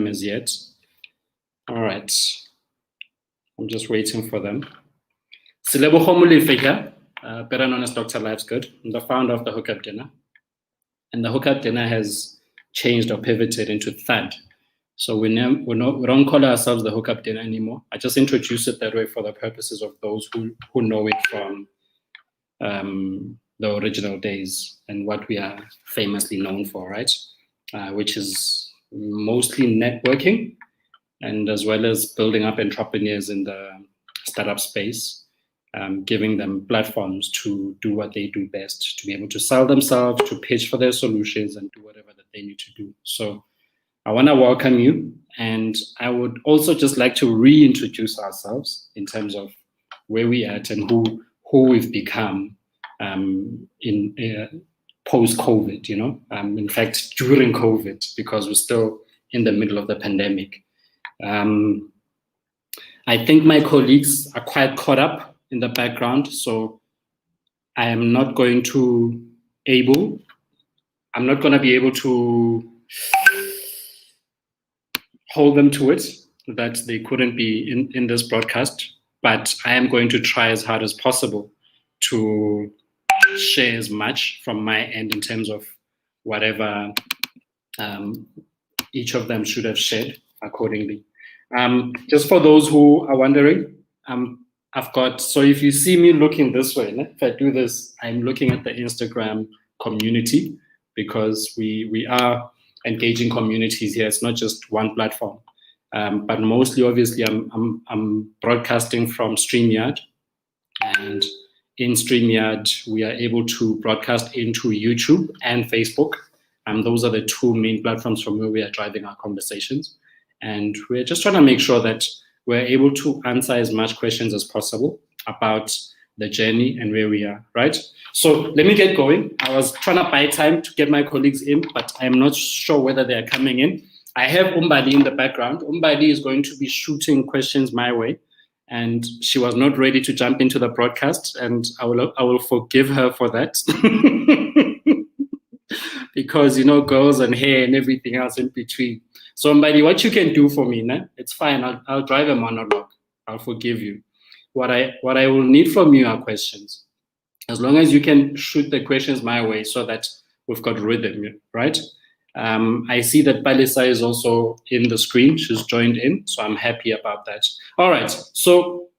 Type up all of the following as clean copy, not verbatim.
as yet. All right. I'm just waiting for them. Silebo Khomulife here, better known as Dr. Life's Good. I'm the founder of the Hookup Dinner. And the Hookup Dinner has changed or pivoted into THUD. So we don't call ourselves the Hookup Dinner anymore. I just introduce it that way for the purposes of those who know it from the original days and what we are famously known for, right? Which is mostly networking and as well as building up entrepreneurs in the startup space, giving them platforms to do what they do best, to be able to sell themselves, to pitch for their solutions and do whatever that they need to do. So I want to welcome you, and I would also just like to reintroduce ourselves in terms of where we're at and who we've become in post-COVID, in fact, during COVID, because we're still in the middle of the pandemic. I think my colleagues are quite caught up in the background, so I am not going to be able to hold them to it, that they couldn't be in this broadcast, but I am going to try as hard as possible to share as much from my end in terms of whatever each of them should have shared accordingly. Just for those who are wondering, so if you see me looking this way, if I do this, I'm looking at the Instagram community, because we are engaging communities here. It's not just one platform, but mostly, obviously, I'm broadcasting from StreamYard, and in StreamYard, we are able to broadcast into YouTube and Facebook. Those are the two main platforms from where we are driving our conversations. And we're just trying to make sure that we're able to answer as much questions as possible about the journey and where we are, right? So let me get going. I was trying to buy time to get my colleagues in, but I'm not sure whether they're coming in. I have Umbali in the background. Umbali is going to be shooting questions my way, and she was not ready to jump into the broadcast, and I will forgive her for that. Because, girls and hair and everything else in between. So, Umbali, what you can do for me, it's fine. I'll drive a monologue. I'll forgive you. What I will need from you are questions. As long as you can shoot the questions my way so that we've got rhythm, right? I see that Palisa is also in the screen. She's joined in, so I'm happy about that. All right, so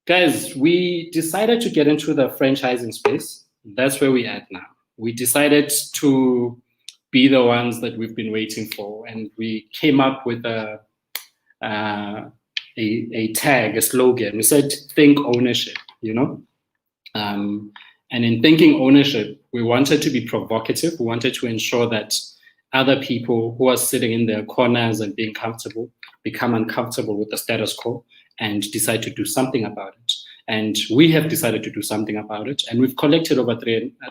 guys, we decided to get into the franchising space. That's where we're at now. We decided to be the ones that we've been waiting for, and we came up with a tag, a slogan. We said, think ownership, and in thinking ownership, we wanted to be provocative. We wanted to ensure that other people who are sitting in their corners and being comfortable become uncomfortable with the status quo and decide to do something about it. And we have decided to do something about it. And we've collected over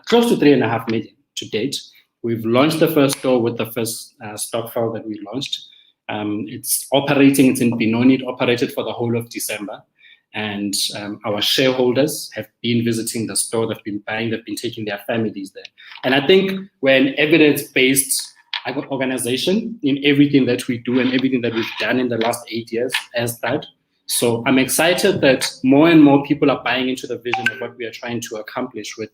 close to 3.5 million to date. We've launched the first store with the first Stokvel that we launched. It's operating, it's in Benoni. It operated for the whole of December. And our shareholders have been visiting the store, they've been buying, they've been taking their families there. And I think we're an evidence-based organization in everything that we do and everything that we've done in the last 8 years as that. So I'm excited that more and more people are buying into the vision of what we are trying to accomplish with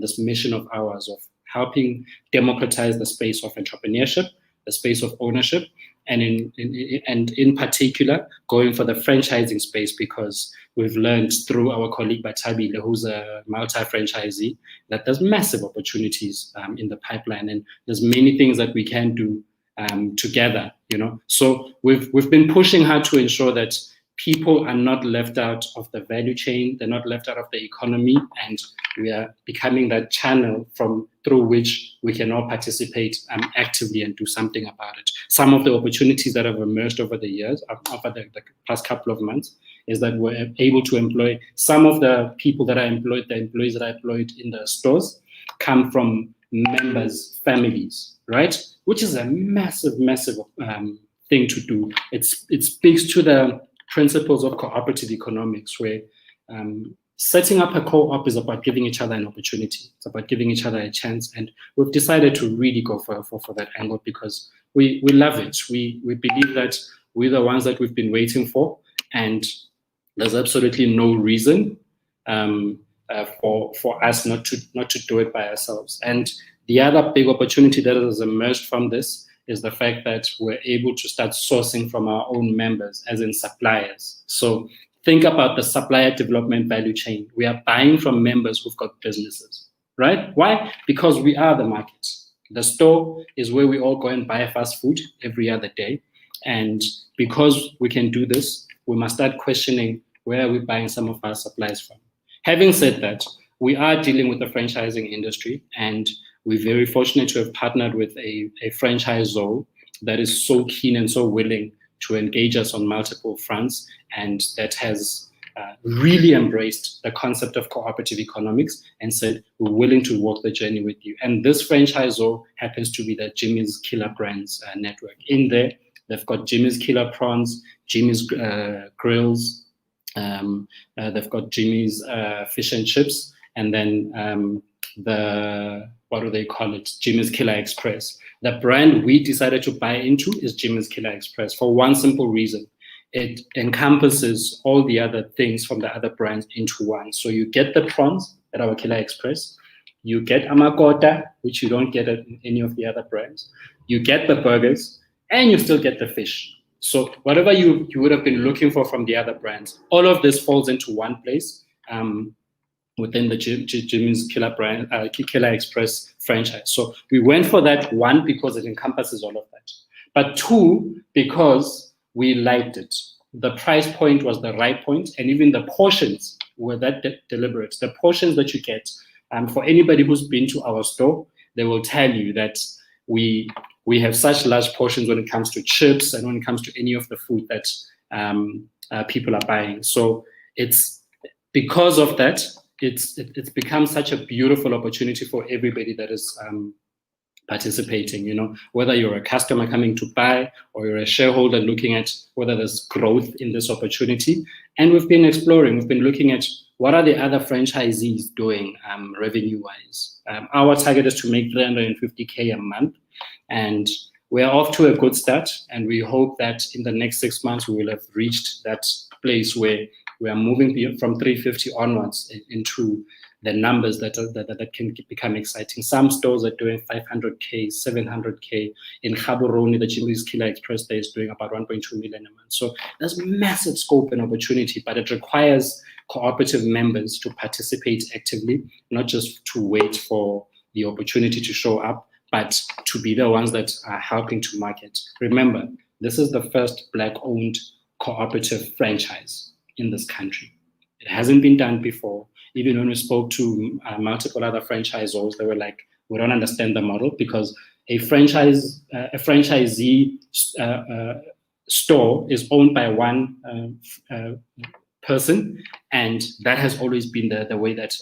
this mission of ours of helping democratize the space of entrepreneurship, the space of ownership, and in particular, going for the franchising space, because we've learned through our colleague Batabile, who's a multi-franchisee, that there's massive opportunities in the pipeline, and there's many things that we can do together, So we've been pushing hard to ensure that people are not left out of the value chain, they're not left out of the economy, and we are becoming that channel through which we can all participate actively and do something about it. Some of the opportunities that have emerged over the years, over the past couple of months, is that we're able to employ some of the people that are employed, the employees that are employed in the stores, come from members' families, right? Which is a massive, massive thing to do. It speaks to the principles of cooperative economics, where Setting up a co-op is about giving each other an opportunity. It's about giving each other a chance. And we've decided to really go for that angle because we love it. We believe that we're the ones that we've been waiting for. And there's absolutely no reason for us not to do it by ourselves. And the other big opportunity that has emerged from this is the fact that we're able to start sourcing from our own members, as in suppliers. So think about the supplier development value chain. We are buying from members who've got businesses, right? Why? Because we are the market. The store is where we all go and buy fast food every other day. And because we can do this, we must start questioning where are we buying some of our supplies from. Having said that, we are dealing with the franchising industry, and we're very fortunate to have partnered with a franchisor that is so keen and so willing to engage us on multiple fronts, and that has really embraced the concept of cooperative economics and said, we're willing to walk the journey with you. And this franchisor happens to be the Jimmy's Killer Brands network. In there, they've got Jimmy's Killer Prawns, Jimmy's Grills, they've got Jimmy's Fish and Chips, and then what do they call it? Jimmy's Killer Express. The brand we decided to buy into is Jimmy's Killer Express for one simple reason. It encompasses all the other things from the other brands into one. So you get the prawns at our Killer Express, you get amakota, which you don't get at any of the other brands, you get the burgers, and you still get the fish. So whatever you would have been looking for from the other brands, all of this falls into one place within the Jimmy's Killer Brand, Killer Express franchise. So we went for that, one, because it encompasses all of that, but two, because we liked it. The price point was the right point, and even the portions were that deliberate. The portions that you get, for anybody who's been to our store, they will tell you that we have such large portions when it comes to chips and when it comes to any of the food that people are buying. So it's because of that, it's become such a beautiful opportunity for everybody that is participating, you know, whether you're a customer coming to buy or you're a shareholder looking at whether there's growth in this opportunity. And we've been exploring, we've been looking at what are the other franchisees doing revenue-wise. Our target is to make 350K a month, and we're off to a good start, and we hope that in the next 6 months we will have reached that place where we are moving from 350 onwards into the numbers that can become exciting. Some stores are doing 500K, 700K. In Gaborone, the Jimmy's Killer Express there is doing about 1.2 million a month. So there's massive scope and opportunity, but it requires cooperative members to participate actively, not just to wait for the opportunity to show up, but to be the ones that are helping to market. Remember, this is the first Black-owned cooperative franchise in this country. It hasn't been done before. Even when we spoke to multiple other franchisors, they were like, we don't understand the model, because a franchisee store is owned by one person, and that has always been the way that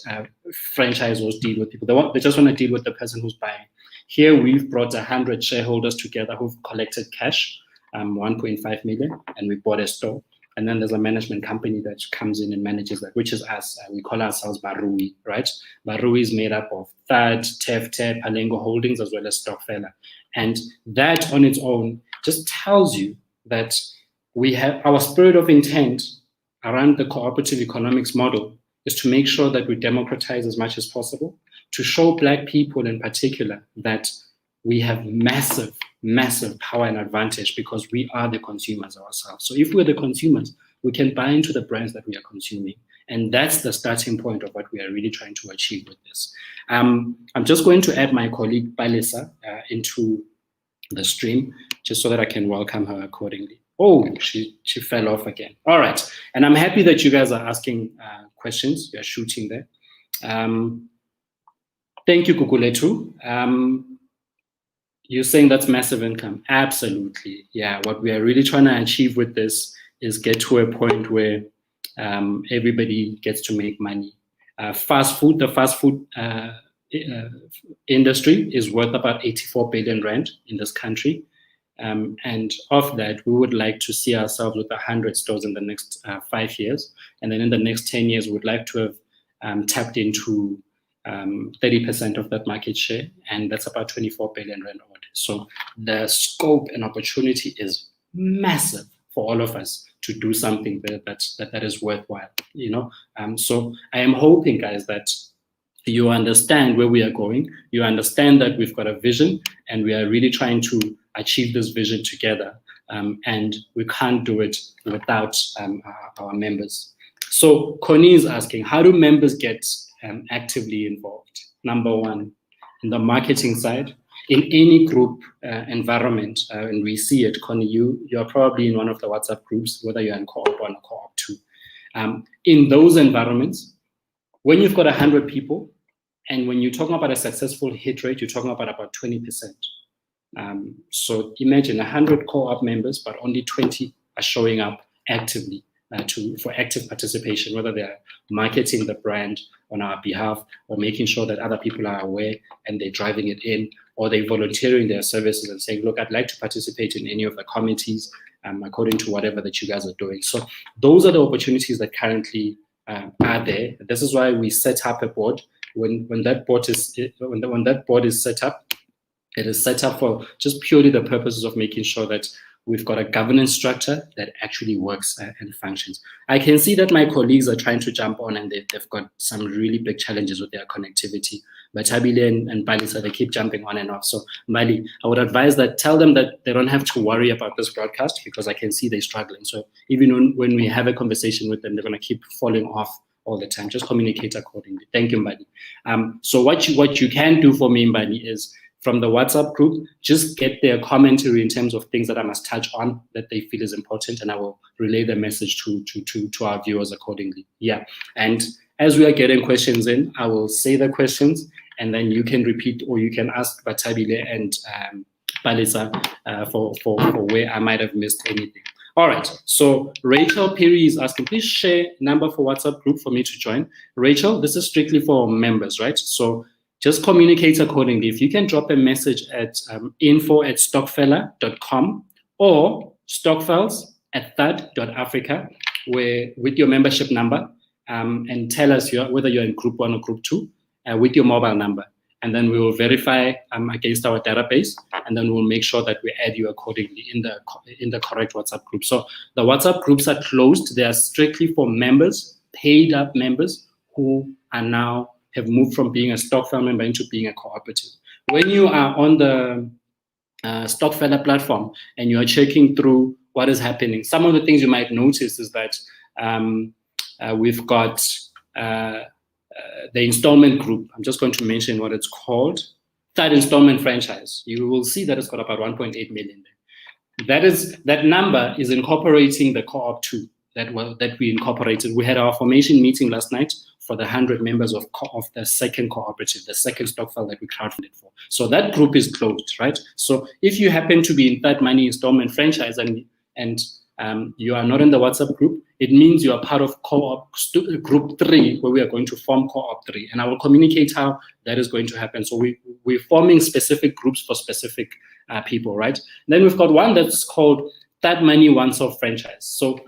franchisors deal with people. They just want to deal with the person who's buying. Here we've brought 100 shareholders together who've collected cash, 1.5 million, and we bought a store. And then there's a management company that comes in and manages that, which is us. We call ourselves Barui, right? Barui is made up of THUD, Palengo Holdings, as well as Stokvel. And that on its own just tells you that we have our spirit of intent around the cooperative economics model is to make sure that we democratize as much as possible, to show Black people in particular that we have massive power and advantage because we are the consumers ourselves. So if we're the consumers, we can buy into the brands that we are consuming. And that's the starting point of what we are really trying to achieve with this. I'm just going to add my colleague Balisa into the stream just so that I can welcome her accordingly. Oh, she fell off again. All right. And I'm happy that you guys are asking questions. You're shooting there. Thank you, Kukuletu. You're saying that's massive income. Absolutely. Yeah, what we are really trying to achieve with this is get to a point where everybody gets to make money. The fast food industry is worth about 84 billion rand in this country. And of that, we would like to see ourselves with 100 stores in the next 5 years. And then in the next 10 years, we'd like to have tapped into 30% of that market share, and that's about 24 billion rand odd. So the scope and opportunity is massive for all of us to do something that is worthwhile, you know. So I am hoping, guys, that you understand where we are going. You understand that we've got a vision, and we are really trying to achieve this vision together. And we can't do it without our members. So Connie is asking, how do members get actively involved? Number one, in the marketing side, in any group environment, and we see it, Connie, you're probably in one of the WhatsApp groups, whether you're in co-op 1 or co-op 2. In those environments, when you've got 100 people, and when you're talking about a successful hit rate, you're talking about 20%. So imagine 100 co-op members, but only 20 are showing up actively for active participation, whether they're marketing the brand on our behalf or making sure that other people are aware and they're driving it in, or they're volunteering their services and saying, look, I'd like to participate in any of the committees according to whatever that you guys are doing. So those are the opportunities that currently are there. This is why we set up a board. When that board is set up, it is set up for just purely the purposes of making sure that we've got a governance structure that actually works and functions. I can see that my colleagues are trying to jump on, and they've got some really big challenges with their connectivity. But Tabile and Balisa, they keep jumping on and off. So Mali, I would advise that, tell them that they don't have to worry about this broadcast, because I can see they're struggling. So even when we have a conversation with them, they're going to keep falling off all the time. Just communicate accordingly. Thank you, Mbani. So what you can do for me, Mbani, is from the WhatsApp group, just get their commentary in terms of things that I must touch on that they feel is important, and I will relay the message to our viewers accordingly. Yeah, and as we are getting questions in, I will say the questions, and then you can repeat, or you can ask Batabile and Balisa for where I might have missed anything. All right, so Rachel Perry is asking, please share number for WhatsApp group for me to join. Rachel, this is strictly for members, right? So just communicate accordingly. If you can drop a message at info@stokvel.com or stokvels@thud.africa with your membership number, and tell us whether you're in group 1 or group 2 with your mobile number. And then we will verify against our database, and then we'll make sure that we add you accordingly in the correct WhatsApp group. So the WhatsApp groups are closed. They are strictly for members, paid up members who are now have moved from being a Stokvel member into being a cooperative. When you are on the Stokvel platform and you are checking through what is happening, some of the things you might notice is that we've got the installment group. I'm just going to mention what it's called. Third installment franchise. You will see that it's got about 1.8 million there. That number is incorporating the co-op 2 that we incorporated. We had our formation meeting last night for the 100 members of the second cooperative, the second Stokvel that we crowdfunded for. So that group is closed, right? So if you happen to be in THUDmoney installment franchise and you are not in the WhatsApp group, it means you are part of co-op group 3, where we are going to form co-op 3. And I will communicate how that is going to happen. So we're forming specific groups for specific people, right? And then we've got one that's called THUDmoney once-off franchise. So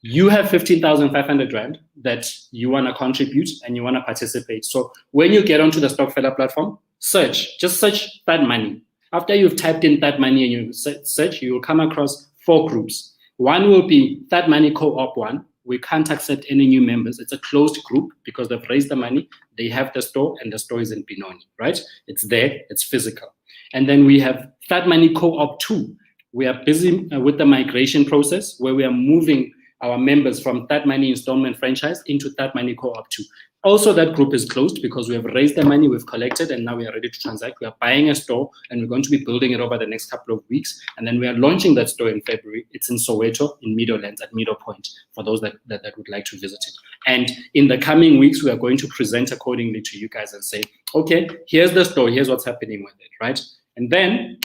you have 15,500 Rand that you want to contribute and you want to participate. So when you get onto the Stokvel platform, just search THUDmoney. After you've typed in THUDmoney and you search, you will come across 4 groups. One will be THUDmoney Co-op 1. We can't accept any new members. It's a closed group because they've raised the money. They have the store, and the store is in Benoni, right? It's there, it's physical. And then we have THUDmoney Co-op 2. We are busy with the migration process, where we are moving our members from THUDmoney installment franchise into THUDmoney Co-op 2. Also, that group is closed because we have raised the money, we've collected, and now we are ready to transact. We are buying a store, and we're going to be building it over the next couple of weeks. And then we are launching that store in February. It's in Soweto, in Meadowlands, at Meadow Point, for those that would like to visit it. And in the coming weeks, we are going to present accordingly to you guys and say, okay, here's the store, here's what's happening with it, right? And then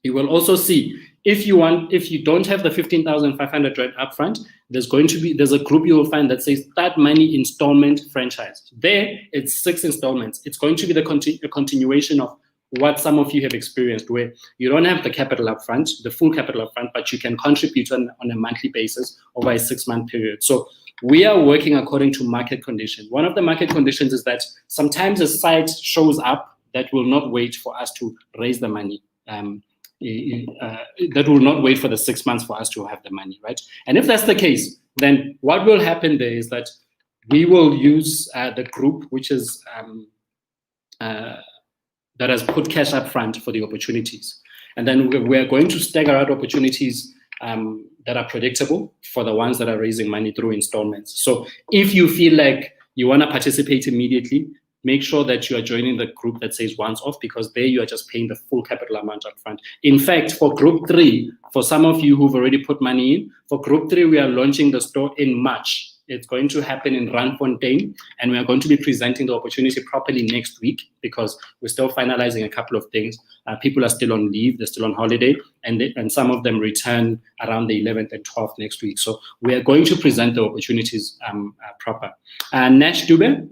you will also see, if you don't have the 15,500 Rand upfront, there's a group you will find that says THUDmoney installment franchise. There, it's 6 installments. It's going to be a continuation of what some of you have experienced, where you don't have the capital upfront, the full capital upfront, but you can contribute on a monthly basis over a 6-month period. So we are working according to market conditions. One of the market conditions is that sometimes a site shows up that will not wait for us to raise the money. That will not wait for the 6 months for us to have the money, right? And if that's the case, then what will happen there is that we will use the group, which is that has put cash up front for the opportunities. And then we're going to stagger out opportunities that are predictable for the ones that are raising money through installments. So if you feel like you want to participate immediately, make sure that you are joining the group that says once off, because there you are just paying the full capital amount up front. In fact, for group 3, for some of you who've already put money in, for group 3, we are launching the store in March. It's going to happen in Randfontein, and we are going to be presenting the opportunity properly next week, because we're still finalizing a couple of things. People are still on leave, they're still on holiday, and some of them return around the 11th and 12th next week. So we are going to present the opportunities proper. Nash Dube,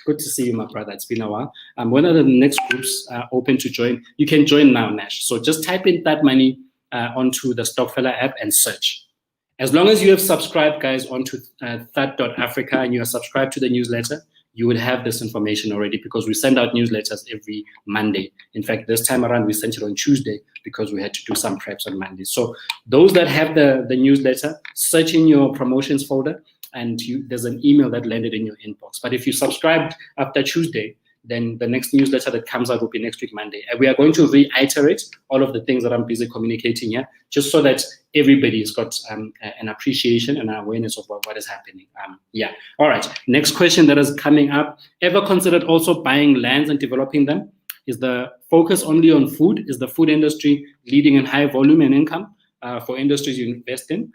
good to see you, my brother. It's been a while. When are the next groups open to join? You can join now, Nash. So just type in THUDmoney onto the Stokvel app and search. As long as you have subscribed, guys, onto THUD.Africa and you are subscribed to the newsletter, you would have this information already, because we send out newsletters every Monday. In fact, this time around, we sent it on Tuesday because we had to do some preps on Monday. So those that have the newsletter, search in your promotions folder, and there's an email that landed in your inbox. But if you subscribed after Tuesday, then the next newsletter that comes out will be next week, Monday. And we are going to reiterate all of the things that I'm busy communicating here, just so that everybody's got an appreciation and an awareness of what is happening. All right, next question that is coming up. Ever considered also buying lands and developing them? Is the focus only on food? Is the food industry leading in high volume and income for industries you invest in?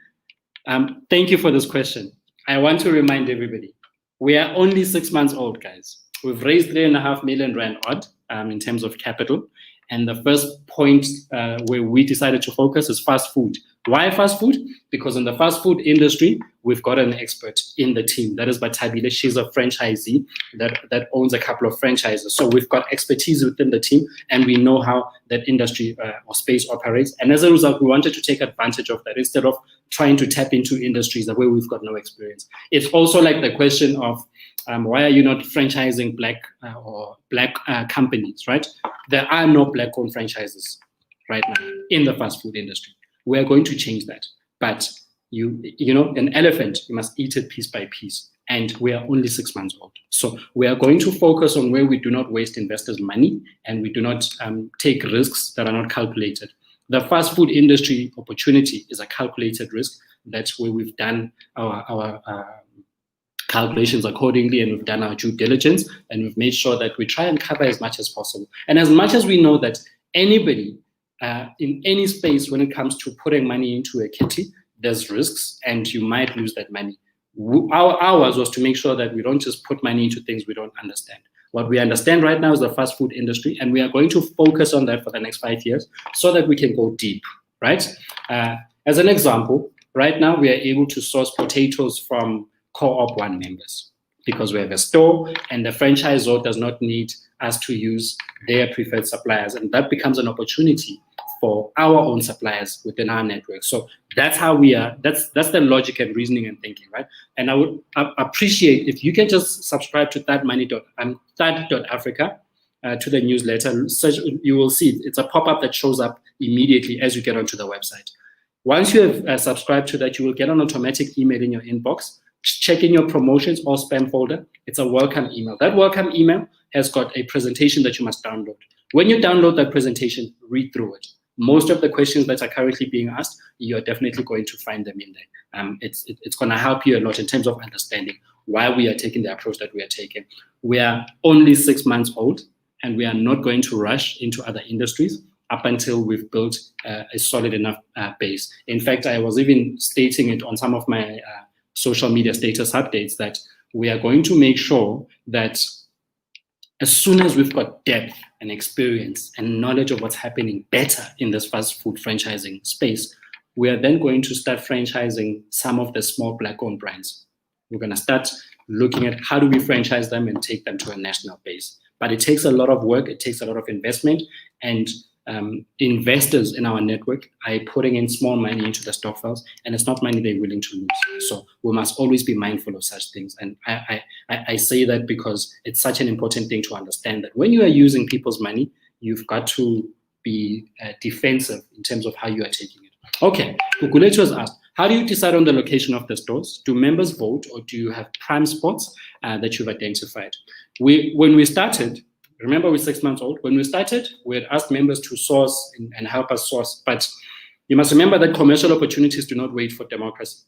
Thank you for this question. I want to remind everybody, we are only 6 months old, guys. We've raised 3.5 million rand odd in terms of capital. And the first point where we decided to focus is fast food. Why fast food? Because in the fast food industry, we've got an expert in the team. That is Batabile. She's a franchisee that owns a couple of franchises. So we've got expertise within the team, and we know how that industry or space operates. And as a result, we wanted to take advantage of that instead of trying to tap into industries where we've got no experience. It's also like the question of, why are you not franchising black companies, right? There are no black-owned franchises right now in the fast food industry. We're going to change that. But you know, an elephant, you must eat it piece by piece. And we are only 6 months old. So we are going to focus on where we do not waste investors' money, and we do not take risks that are not calculated. The fast food industry opportunity is a calculated risk. That's where we've done our calculations accordingly, and we've done our due diligence, and we've made sure that we try and cover as much as possible. And as much as we know that anybody in any space, when it comes to putting money into a kitty, there's risks and you might lose that money. Ours was to make sure that we don't just put money into things we don't understand. What we understand right now is the fast food industry, and we are going to focus on that for the next 5 years so that we can go deep, right? As an example, right now we are able to source potatoes from Co-op 1 members because we have a store, and the franchisor does not need us to use their preferred suppliers, and that becomes an opportunity for our own suppliers within our network. So that's how we are. That's the logic and reasoning and thinking, right? And I would appreciate if you can just subscribe to THUD.Africa to the newsletter. You will see it's a pop-up that shows up immediately as you get onto the website. Once you have subscribed to that, you will get an automatic email in your inbox. Check in your promotions or spam folder. It's a welcome email. That welcome email has got a presentation that you must download. When you download that presentation, read through it. Most of the questions that are currently being asked, you're definitely going to find them in there. It's going to help you a lot in terms of understanding why we are taking the approach that we are taking. We are only 6 months old, and we are not going to rush into other industries up until we've built a solid enough base. In fact, I was even stating it on some of my social media status updates that we are going to make sure that as soon as we've got depth and experience and knowledge of what's happening better in this fast food franchising space, we are then going to start franchising some of the small black-owned brands. We're going to start looking at how do we franchise them and take them to a national base. But it takes a lot of work, it takes a lot of investment, and investors in our network are putting in small money into the stokvels, and it's not money they're willing to lose. So we must always be mindful of such things. And I say that because it's such an important thing to understand, that when you are using people's money, you've got to be defensive in terms of how you are taking it. Okay, Guguletu was asked, how do you decide on the location of the stores? Do members vote, or do you have prime spots that you've identified? When we started, remember we're 6 months old, when we started, we had asked members to source and help us source, but you must remember that commercial opportunities do not wait for democracy,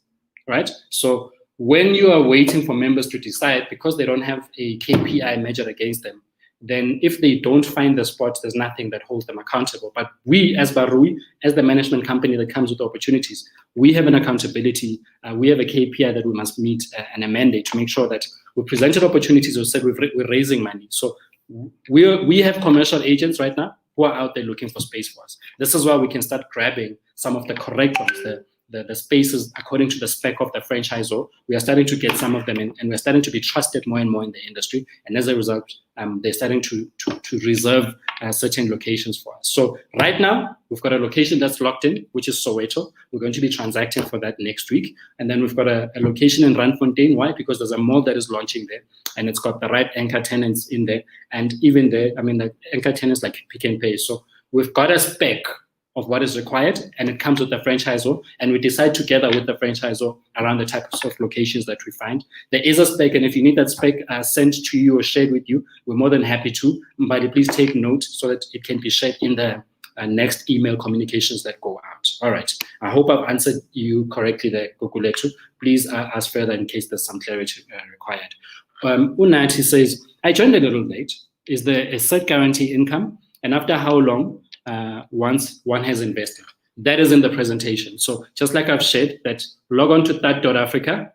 right? So when you are waiting for members to decide, because they don't have a KPI measured against them, then if they don't find the spot, there's nothing that holds them accountable. But we, as Barui, as the management company that comes with opportunities, we have an accountability. We have a KPI that we must meet and a mandate to make sure that we presented opportunities. We said we're raising money. So we have commercial agents right now who are out there looking for space for us. This is why we can start grabbing some of the correct ones, the spaces according to the spec of the franchisor. We are starting to get some of them in, and we're starting to be trusted more and more in the industry. And as a result, they're starting to reserve certain locations for us. So right now, we've got a location that's locked in, which is Soweto. We're going to be transacting for that next week. And then we've got a location in Randfontein. Why? Because there's a mall that is launching there, and it's got the right anchor tenants in there. And even there, I mean, the anchor tenants like Pick and Pay. So we've got a spec of what is required, and it comes with the franchisor, and we decide together with the franchisor around the types of locations that we find. There is a spec, and if you need that spec sent to you or shared with you, we're more than happy to, but please take note so that it can be shared in the next email communications that go out. All right, I hope I've answered you correctly there, Guguletu. Please ask further in case there's some clarity required. Unati says, I joined a little late. Is there a set guarantee income, and after how long once one has invested? That is in the presentation. So just like I've shared, that log on to THUD.Africa.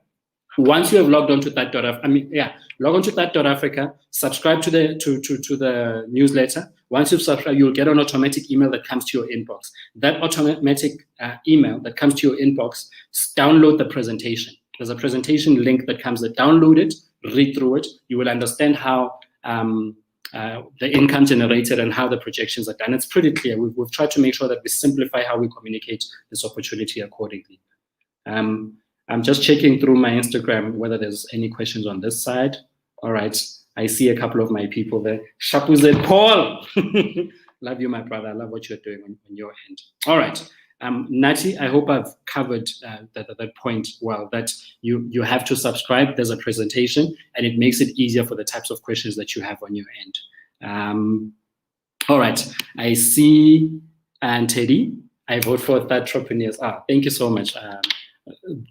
Once you have logged on to log on to THUD.Africa, subscribe to the newsletter. Once you've subscribed, you'll get an automatic email that comes to your inbox. That automatic email that comes to your inbox, download the presentation. There's a presentation link that comes that download it, read through it. You will understand how the income generated and how the projections are done. It's pretty clear. We've tried to make sure that we simplify how we communicate this opportunity accordingly. I'm just checking through my Instagram whether there's any questions on this side. All right, I see a couple of my people there. Shapuze Paul, love you, my brother. I love what you're doing on your end. All right, Nati, I hope I've covered that point well, that you have to subscribe. There's a presentation, and it makes it easier for the types of questions that you have on your end. All right, I see, and Teddy, I vote for THUDmoney. Thank you so much.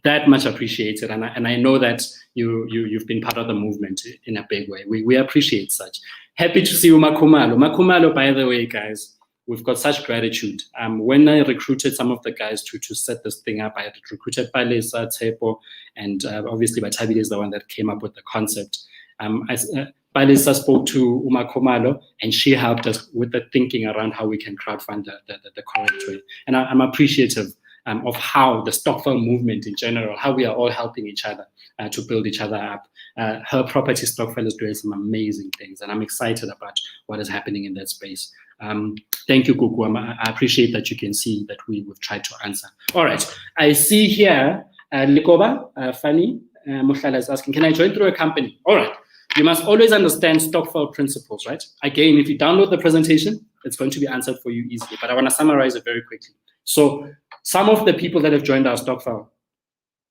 That much appreciated, and I know that you've been part of the movement in a big way. We appreciate such. Happy to see you, Makumalo. Makumalo, by the way, guys, we've got such gratitude. When I recruited some of the guys to set this thing up, I had recruited Palesa, Tsepo, and obviously Batabile is the one that came up with the concept. Palesa spoke to Uma Komalo, and she helped us with the thinking around how we can crowdfund the correct way. And I'm appreciative of how the Stokvel movement in general, how we are all helping each other to build each other up. Her property Stokvel is doing some amazing things, and I'm excited about what is happening in that space. Thank you, Kuku. I appreciate that you can see that we've tried to answer. All right, I see here, Likoba, Fanny, Mushala is asking, can I join through a company? All right, you must always understand Stokvel principles, right? Again, if you download the presentation, it's going to be answered for you easily, but I want to summarize it very quickly. So some of the people that have joined our Stokvel,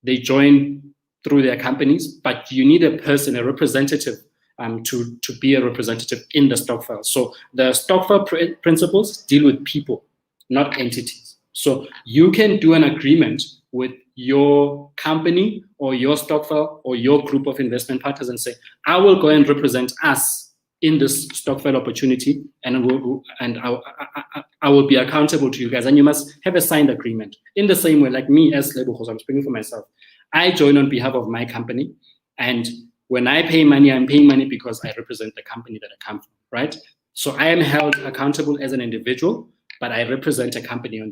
they join through their companies, but you need a person, a representative, to be a representative in the Stokvel. So the Stokvel principles deal with people, not entities. So you can do an agreement with your company or your Stokvel or your group of investment partners and say, I will go and represent us in this Stokvel opportunity, and I will be accountable to you guys. And you must have a signed agreement. In the same way, like me as Lebohos, I'm speaking for myself. I join on behalf of my company, and when I pay money, I'm paying money because I represent the company that I come from, right? So I am held accountable as an individual, but I represent a company on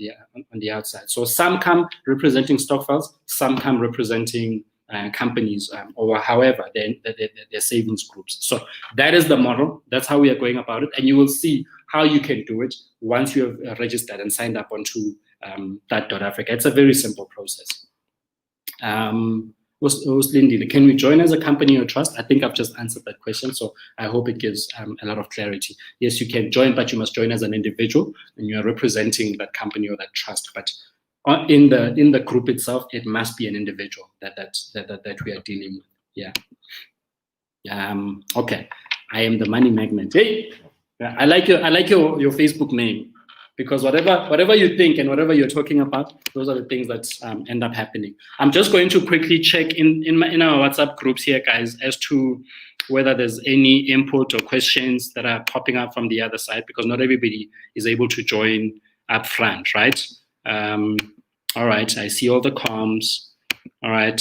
the outside. So some come representing Stokvels, some come representing companies or however, they're savings groups. So that is the model. That's how we are going about it. And you will see how you can do it once you have registered and signed up onto THUD.Africa. It's a very simple process. Lindile, can we join as a company or trust? I think I've just answered that question, so I hope it gives a lot of clarity. Yes, you can join, but you must join as an individual, and you are representing that company or that trust. But in the group itself, it must be an individual that we are dealing with. Yeah. Okay. I am the money magnet. Hey, I like your Facebook name, because whatever you think and whatever you're talking about, those are the things that end up happening. I'm just going to quickly check in our WhatsApp groups here, guys, as to whether there's any input or questions that are popping up from the other side, because not everybody is able to join up front, right? All right, I see all the comms. All right.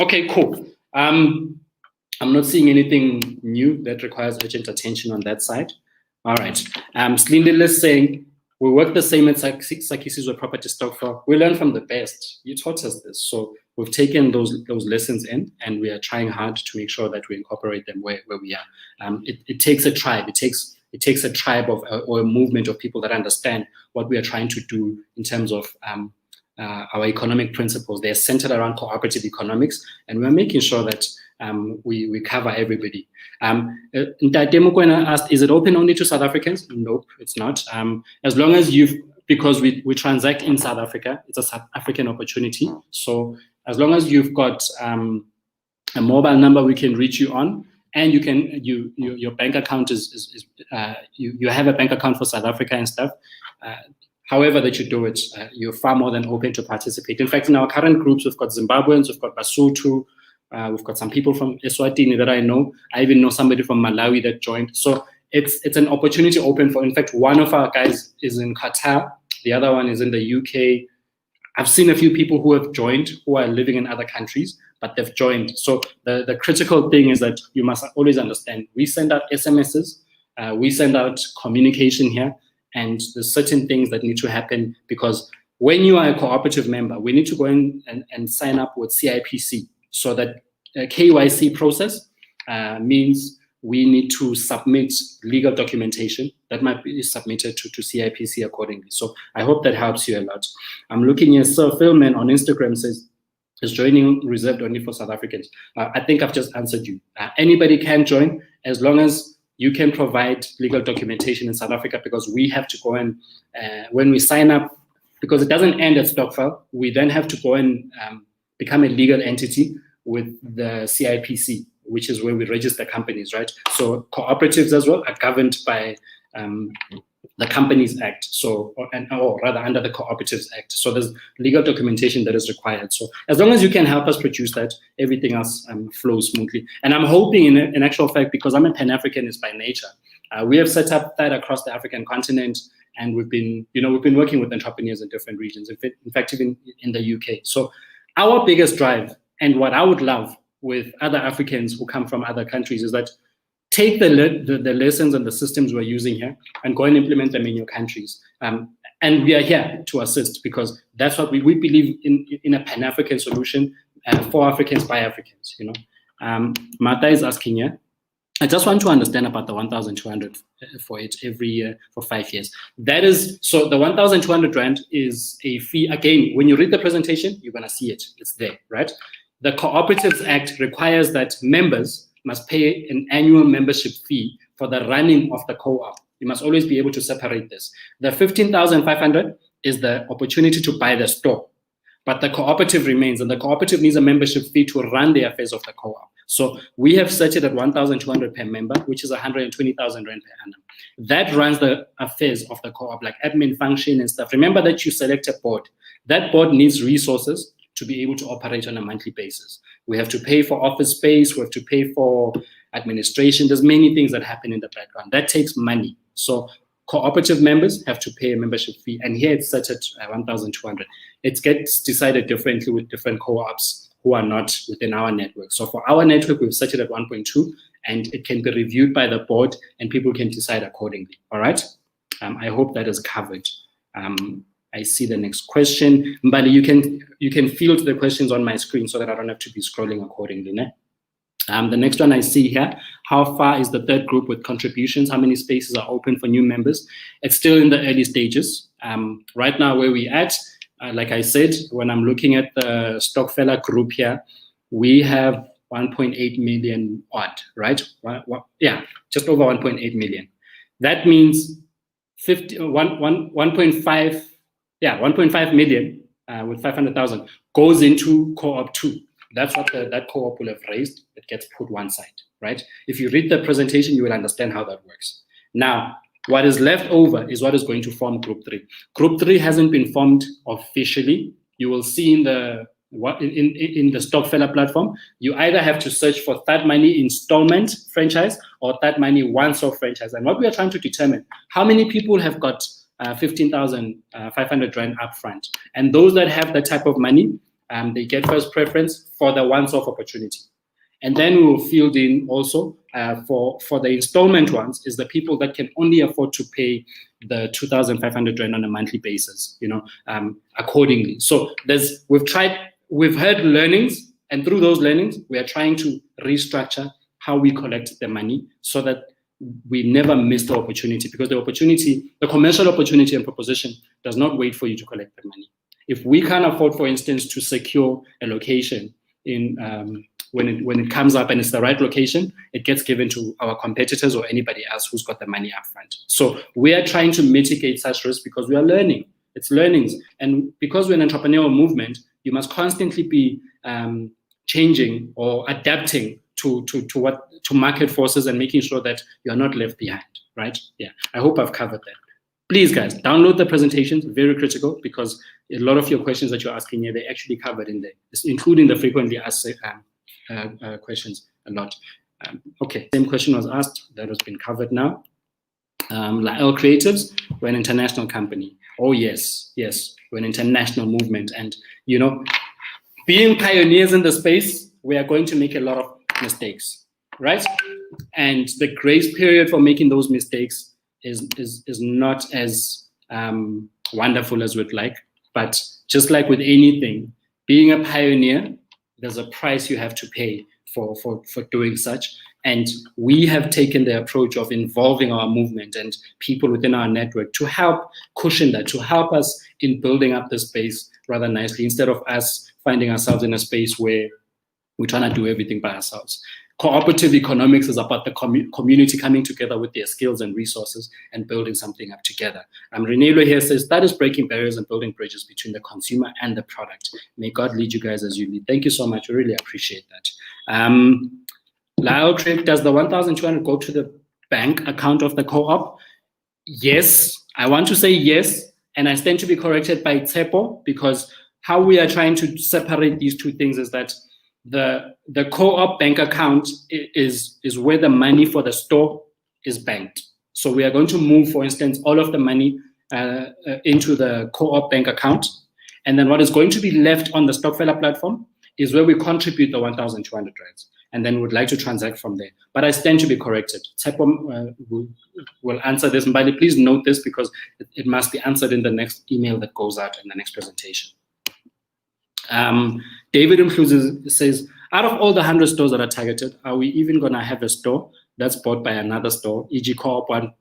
Okay, cool. I'm not seeing anything new that requires urgent attention on that side. All right. Slindile is saying, we work the same at Sakisizwe Property Stokvel. We learn from the best. You taught us this. So we've taken those lessons in, and we are trying hard to make sure that we incorporate them where we are. It takes a tribe. It takes a tribe or a movement of people that understand what we are trying to do in terms of our economic principles. They're centered around cooperative economics, and we're making sure that we cover everybody. Ntate Mokoena asked, is it open only to South Africans? Nope, it's not. As long as because we transact in South Africa, it's a South African opportunity. So as long as you've got a mobile number we can reach you on, and your bank account you have a bank account for South Africa and stuff, however that you do it, you're far more than open to participate. In fact, in our current groups, we've got Zimbabweans, we've got Basotho, we've got some people from Eswatini that I know. I even know somebody from Malawi that joined. So it's an opportunity open for, in fact, one of our guys is in Qatar, the other one is in the UK. I've seen a few people who have joined who are living in other countries, but they've joined. So the critical thing is that you must always understand, we send out SMSs, we send out communication here, and there's certain things that need to happen, because when you are a cooperative member, we need to go in and sign up with CIPC. So that KYC process means we need to submit legal documentation that might be submitted to CIPC accordingly. So I hope that helps you a lot. I'm looking at Sir Philman on Instagram says, is joining reserved only for South Africans? I think I've just answered you. Anybody can join as long as you can provide legal documentation in South Africa, because we have to go and, when we sign up, because it doesn't end at Stokvel, we then have to go and become a legal entity with the CIPC, which is where we register companies, right? So cooperatives as well are governed by the Companies Act, or rather under the Cooperatives Act. So there's legal documentation that is required. So as long as you can help us produce that, everything else flows smoothly. And I'm hoping, in actual fact, because I'm a Pan-Africanist by nature, we have set up that across the African continent, and we've been working with entrepreneurs in different regions. In fact, even in the UK. So our biggest drive, and what I would love with other Africans who come from other countries, is that take the lessons and the systems we're using here and go and implement them in your countries. And we are here to assist, because that's what we believe in, a Pan-African solution for Africans by Africans. Martha is asking here, I just want to understand about the 1,200 for it every year for 5 years. That is, so the 1,200 Rand is a fee. Again, when you read the presentation, you're gonna see it, it's there, right? The Cooperatives Act requires that members must pay an annual membership fee for the running of the co-op. You must always be able to separate this. The 15,500 is the opportunity to buy the store, but the cooperative remains, and the cooperative needs a membership fee to run the affairs of the co-op. So we have set it at 1,200 per member, which is 120,000 Rand per annum. That runs the affairs of the co-op, like admin function and stuff. Remember that you select a board. That board needs resources to be able to operate on a monthly basis. We have to pay for office space, we have to pay for administration. There's many things that happen in the background. That takes money. So cooperative members have to pay a membership fee, and here it's set at 1,200. It gets decided differently with different co-ops who are not within our network. So for our network, we've set it at 1.2, and it can be reviewed by the board, and people can decide accordingly. All right? I hope that is covered. I see the next question. Mbali, you can field the questions on my screen so that I don't have to be scrolling accordingly. Ne? The next one I see here, how far is the third group with contributions? How many spaces are open for new members? It's still in the early stages. Right now, where we're at, like I said, when I'm looking at the Stokvel group here, we have 1.8 million odd, right? Yeah, just over 1.8 million. That means 1.5 million with 500,000 goes into co-op 2. That's what that co-op will have raised. It gets put one side, right? If you read the presentation, you will understand how that works. Now, what is left over is what is going to form Group 3. Group 3 hasn't been formed officially. You will see in the Stokvel platform, you either have to search for THUDmoney installment franchise or THUDmoney once-off franchise. And what we are trying to determine, how many people have got 15,500 Rand upfront. And those that have that type of money, they get first preference for the once-off opportunity. And then we will field in also for the installment ones is the people that can only afford to pay the 2,500 Rand on a monthly basis, accordingly. So we've heard learnings, and through those learnings, we are trying to restructure how we collect the money so that we never miss the opportunity, because the commercial opportunity and proposition does not wait for you to collect the money. If we can't afford, for instance, to secure a location in when it comes up and it's the right location, it gets given to our competitors or anybody else who's got the money up front. So we are trying to mitigate such risk because we are learning. It's learnings. And because we're an entrepreneurial movement, you must constantly be changing or adapting to market forces and making sure that you're not left behind, right? Yeah, I hope I've covered that. Please, guys, download the presentations, very critical, because a lot of your questions that you're asking here, they're actually covered in there, including the frequently asked questions a lot. Okay, same question was asked, that has been covered now. Lael Creatives, we're an international company. Oh, yes, we're an international movement. And, being pioneers in the space, we are going to make a lot of mistakes, right? And the grace period for making those mistakes is not as wonderful as we'd like. But just like with anything, being a pioneer, there's a price you have to pay for doing such. And we have taken the approach of involving our movement and people within our network to help cushion that, to help us in building up the space rather nicely, instead of us finding ourselves in a space where we're trying to do everything by ourselves. Cooperative economics is about the community coming together with their skills and resources and building something up together. Renelo here says, that is breaking barriers and building bridges between the consumer and the product. May God lead you guys as you lead. Thank you so much. I really appreciate that. Lyle Craig, does the 1,200 go to the bank account of the co-op? Yes, I want to say yes, and I stand to be corrected by Tsepo, because how we are trying to separate these two things is that the co-op bank account is where the money for the store is banked. So we are going to move, for instance, all of the money into the co-op bank account, and then what is going to be left on the Stokvel platform is where we contribute the 1,200 rands, and then would like to transact from there. But I stand to be corrected. Tsepo will answer this, and please note this, because it must be answered in the next email that goes out in the next presentation. David includes says, out of all the 100 stores that are targeted, are we even going to have a store that's bought by another store, e.g. Co-op one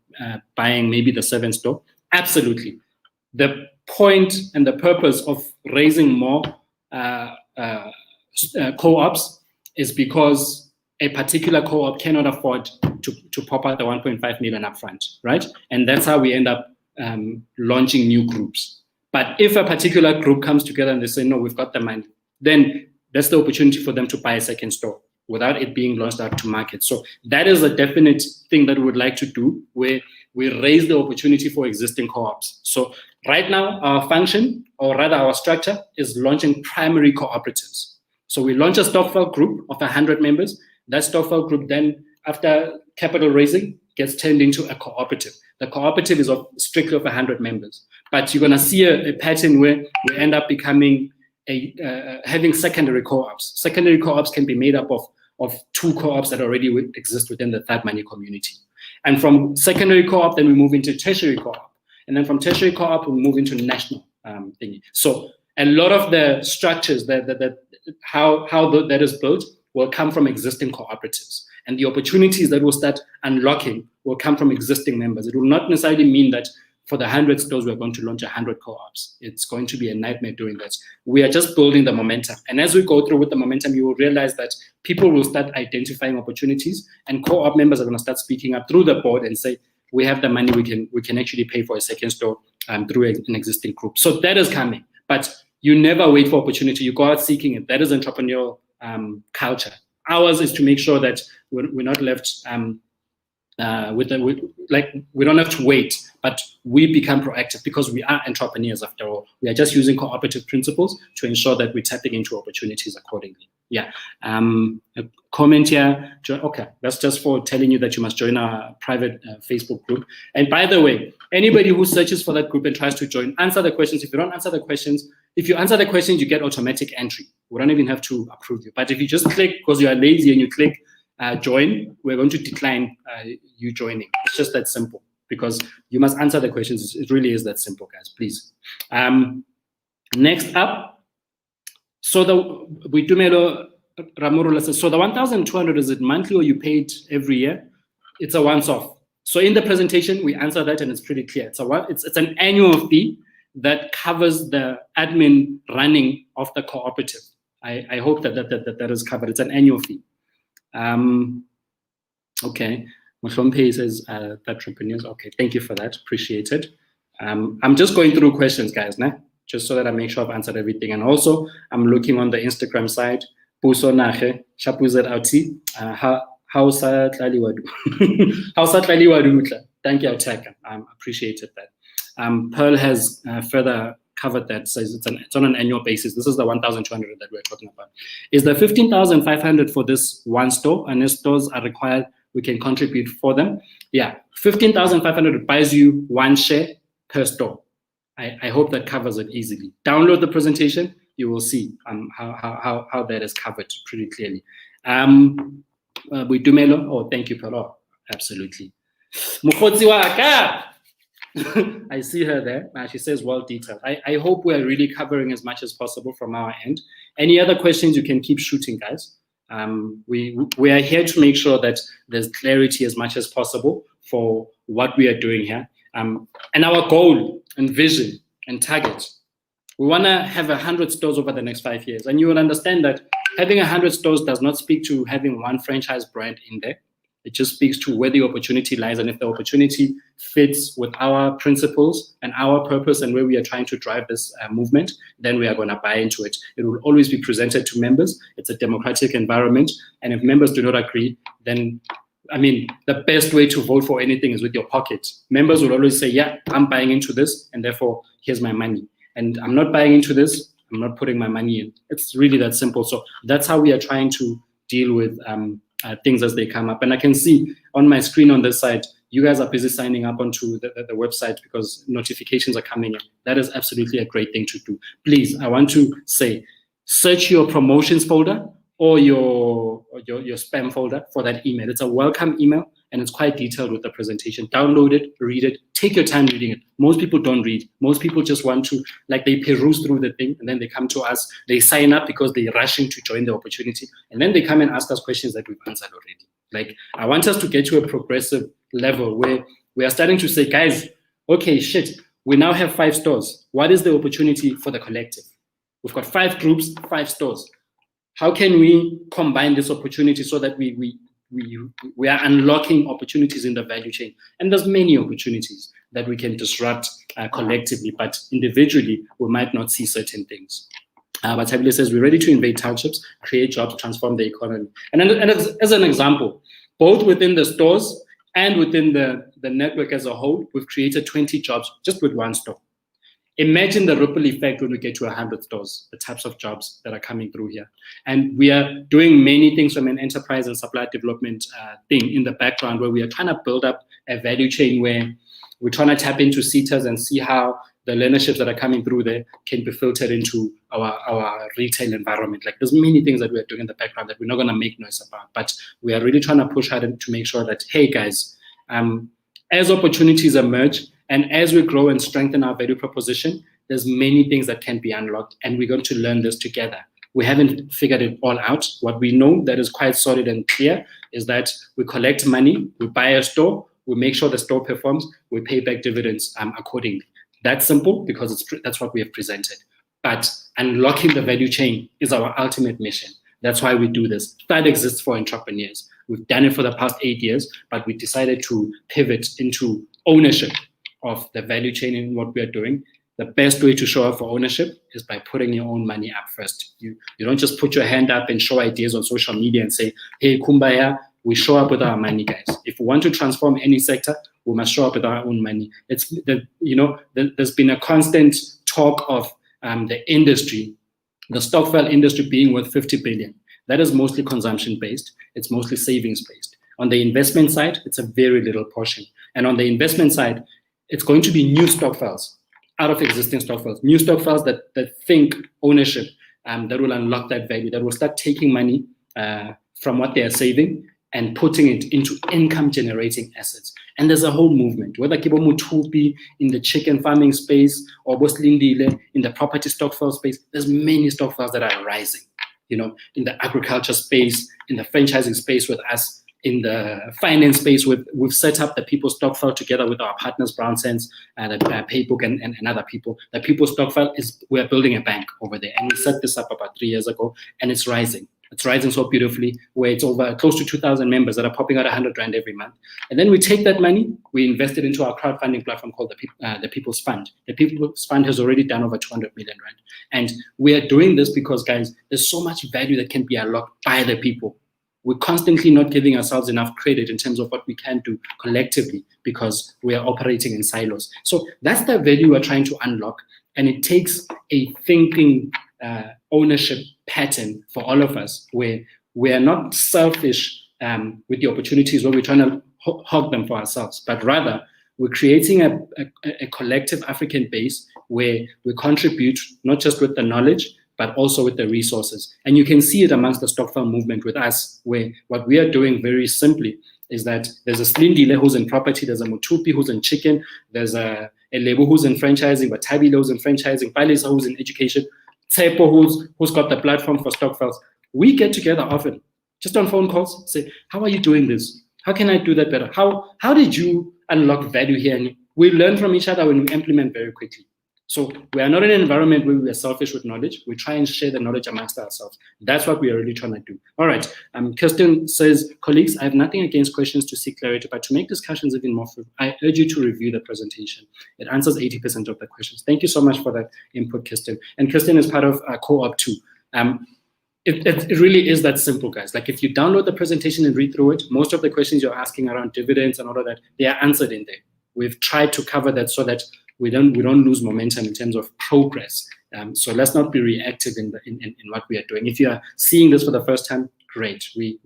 buying maybe the 7th store? Absolutely. The point and the purpose of raising more co-ops is because a particular co-op cannot afford to pop out the 1.5 million upfront, right? And that's how we end up launching new groups. But if a particular group comes together and they say, no, we've got the money, then that's the opportunity for them to buy a second store without it being launched out to market. So that is a definite thing that we would like to do, where we raise the opportunity for existing co-ops. So right now, our function, or rather our structure, is launching primary cooperatives. So we launch a Stokvel group of 100 members. That Stokvel group then, after capital raising, gets turned into a cooperative. The cooperative is strictly of 100 members. But you're going to see a pattern where we end up becoming having secondary co-ops. Secondary co-ops can be made up of 2 co-ops that already exist within the THUDmoney community. And from secondary co-op, then we move into tertiary co-op. And then from tertiary co-op, we move into national thingy. So a lot of the structures, how that is built, will come from existing cooperatives. And the opportunities that will start unlocking will come from existing members. It will not necessarily mean that for the 100 stores, we're going to launch 100 co-ops. It's going to be a nightmare doing that. We are just building the momentum. And as we go through with the momentum, you will realize that people will start identifying opportunities, and co-op members are going to start speaking up through the board and say, we have the money, we can actually pay for a second store through an existing group. So that is coming. But you never wait for opportunity. You go out seeking it. That is entrepreneurial culture. Ours is to make sure that we're not left we don't have to wait, but we become proactive because we are entrepreneurs after all. We are just using cooperative principles to ensure that we're tapping into opportunities accordingly. Yeah. A comment here. Okay, that's just for telling you that you must join our private Facebook group. And by the way, anybody who searches for that group and tries to join, answer the questions. If you don't answer the questions, if you answer the questions, you get automatic entry. We don't even have to approve you. But if you just click, because you are lazy and you click join, we're going to decline you joining. It's just that simple, because you must answer the questions. It really is that simple, guys, please. Next up, so the Boitumelo Ramorula says, so the 1,200, is it monthly or you paid every year? It's a once-off. So in the presentation, we answer that and it's pretty clear. It's an annual fee that covers the admin running of the cooperative. I hope that is covered. It's an annual fee. Okay, Mohlompe says that entrepreneurs. Okay, thank you for that. Appreciate it. I'm just going through questions, guys, just so that I make sure I've answered everything. And also, I'm looking on the Instagram side. Puso nahe, shapuzet outi. Hausa tlaliwadu. Hausa tlaliwadu. Thank you, Autaka. Appreciated that. Pearl has further covered that, says it's on an annual basis. This is the 1,200 that we're talking about. Is the 15,500 for this one store, and if stores are required, we can contribute for them? Yeah, 15,500 buys you one share per store. I hope that covers it easily. Download the presentation, you will see how that is covered pretty clearly. Boitumelo, oh, thank you, Pero. Absolutely. Mukhodzi waka. I see her there. She says, well detailed. I hope we're really covering as much as possible from our end. Any other questions, you can keep shooting, guys. We are here to make sure that there's clarity as much as possible for what we are doing here. And our goal and vision and target, we want to have 100 stores over the next 5 years. And you will understand that having 100 stores does not speak to having one franchise brand in there. It just speaks to where the opportunity lies, and if the opportunity fits with our principles and our purpose and where we are trying to drive this movement, then we are going to buy into it. It will always be presented to members. It's a democratic environment, and if members do not agree, then, I mean, the best way to vote for anything is with your pocket. Members will always say, yeah, I'm buying into this, and therefore, here's my money. And I'm not buying into this, I'm not putting my money in. It's really that simple. So that's how we are trying to deal with things as they come up. And I can see on my screen on this side, you guys are busy signing up onto the website because notifications are coming in. That is absolutely a great thing to do. Please, I want to say, search your promotions folder or your spam folder for that email. It's a welcome email, and it's quite detailed with the presentation. Download it, read it, take your time reading it. Most people don't read. Most people just want to, like, they peruse through the thing, and then they come to us, they sign up because they're rushing to join the opportunity, and then they come and ask us questions that we've answered already. Like, I want us to get to a progressive level where we are starting to say, guys, okay, shit, we now have 5 stores. What is the opportunity for the collective? We've got 5 groups, 5 stores. How can we combine this opportunity so that we are unlocking opportunities in the value chain? And there's many opportunities that we can disrupt collectively, but individually, we might not see certain things. But Tabile says, we're ready to invade townships, create jobs, transform the economy. And as an example, both within the stores and within the network as a whole, we've created 20 jobs just with one store. Imagine the ripple effect when we get to 100 stores, the types of jobs that are coming through here. And we are doing many things from an enterprise and supply development thing in the background, where we are trying to build up a value chain where we're trying to tap into SETAs and see how the learnerships that are coming through there can be filtered into our retail environment. Like, there's many things that we're doing in the background that we're not going to make noise about, but we are really trying to push hard to make sure that, hey guys, as opportunities emerge, and as we grow and strengthen our value proposition, there's many things that can be unlocked, and we're going to learn this together. We haven't figured it all out. What we know that is quite solid and clear is that we collect money, we buy a store, we make sure the store performs, we pay back dividends accordingly. That's simple because that's what we have presented. But unlocking the value chain is our ultimate mission. That's why we do this. That exists for entrepreneurs. We've done it for the past 8 years, but we decided to pivot into ownership of the value chain in what we are doing. The best way to show up for ownership is by putting your own money up first. You don't just put your hand up and show ideas on social media and say, hey, kumbaya, we show up with our money, guys. If we want to transform any sector, we must show up with our own money. There's been a constant talk of the industry, the Stokvel industry being worth 50 billion. That is mostly consumption-based. It's mostly savings-based. On the investment side, it's a very little portion. And on the investment side, it's going to be new Stokvels out of existing Stokvels, new Stokvels that think ownership, that will unlock that value, that will start taking money from what they are saving and putting it into income-generating assets. And there's a whole movement, whether Kibo Mutupi in the chicken farming space or Boslindile in the property Stokvel space, there's many Stokvels that are rising, in the agriculture space, in the franchising space with us, in the finance space. We've set up the People Stokvel together with our partners, Brown Sense, and Paybook and other people. The People Stokvel we're building a bank over there. And we set this up about 3 years ago, and it's rising. It's rising so beautifully, where it's over close to 2,000 members that are popping out 100 Rand every month. And then we take that money, we invest it into our crowdfunding platform called the People's Fund. The People's Fund has already done over 200 million Rand. And we are doing this because, guys, there's so much value that can be unlocked by the people. We're constantly not giving ourselves enough credit in terms of what we can do collectively because we are operating in silos. So that's the value we're trying to unlock. And it takes a thinking ownership pattern for all of us, where we are not selfish with the opportunities where we're trying to hog them for ourselves, but rather we're creating a collective African base where we contribute not just with the knowledge, but also with the resources. And you can see it amongst the Stokvel movement with us, where what we are doing very simply is that there's a Slindile who's in property, there's a Mutupi who's in chicken, there's a Lebu who's in franchising, but Tabile who's in franchising, Palisa who's in education, Tsepo who's got the platform for Stokvels. We get together often, just on phone calls, say, how are you doing this? How can I do that better? How did you unlock value here? And we learn from each other when we implement very quickly. So we are not in an environment where we are selfish with knowledge. We try and share the knowledge amongst ourselves. That's what we are really trying to do. All right. Kirsten says, colleagues, I have nothing against questions to seek clarity, but to make discussions even more fruitful, I urge you to review the presentation. It answers 80% of the questions. Thank you so much for that input, Kirsten. And Kirsten is part of Co-op too. It really is that simple, guys. Like if you download the presentation and read through it, most of the questions you're asking around dividends and all of that, they are answered in there. We've tried to cover that so that we don't lose momentum in terms of progress. So let's not be reactive in what we are doing. If you are seeing this for the first time, great. We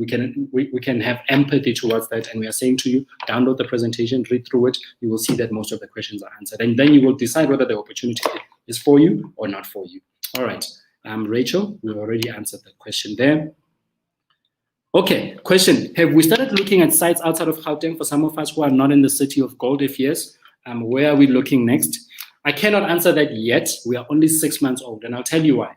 can have empathy towards that, and we are saying to you, download the presentation, read through it. You will see that most of the questions are answered, and then you will decide whether the opportunity is for you or not for you. All right, Rachel, we already answered that question there. Okay, question: have we started looking at sites outside of Gauteng for some of us who are not in the city of gold? If yes, where are we looking next? I cannot answer that yet. We are only 6 months old, and I'll tell you why.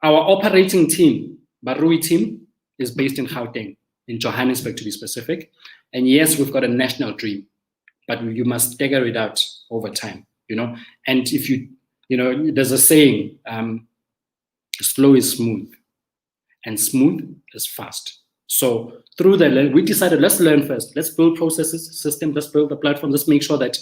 Our operating team, Barui team, is based in Gauteng, in Johannesburg to be specific. And yes, we've got a national dream, but you must stagger it out over time, And if there's a saying, slow is smooth, and smooth is fast. So we decided, let's learn first. Let's build processes, systems, let's build the platform. Let's make sure that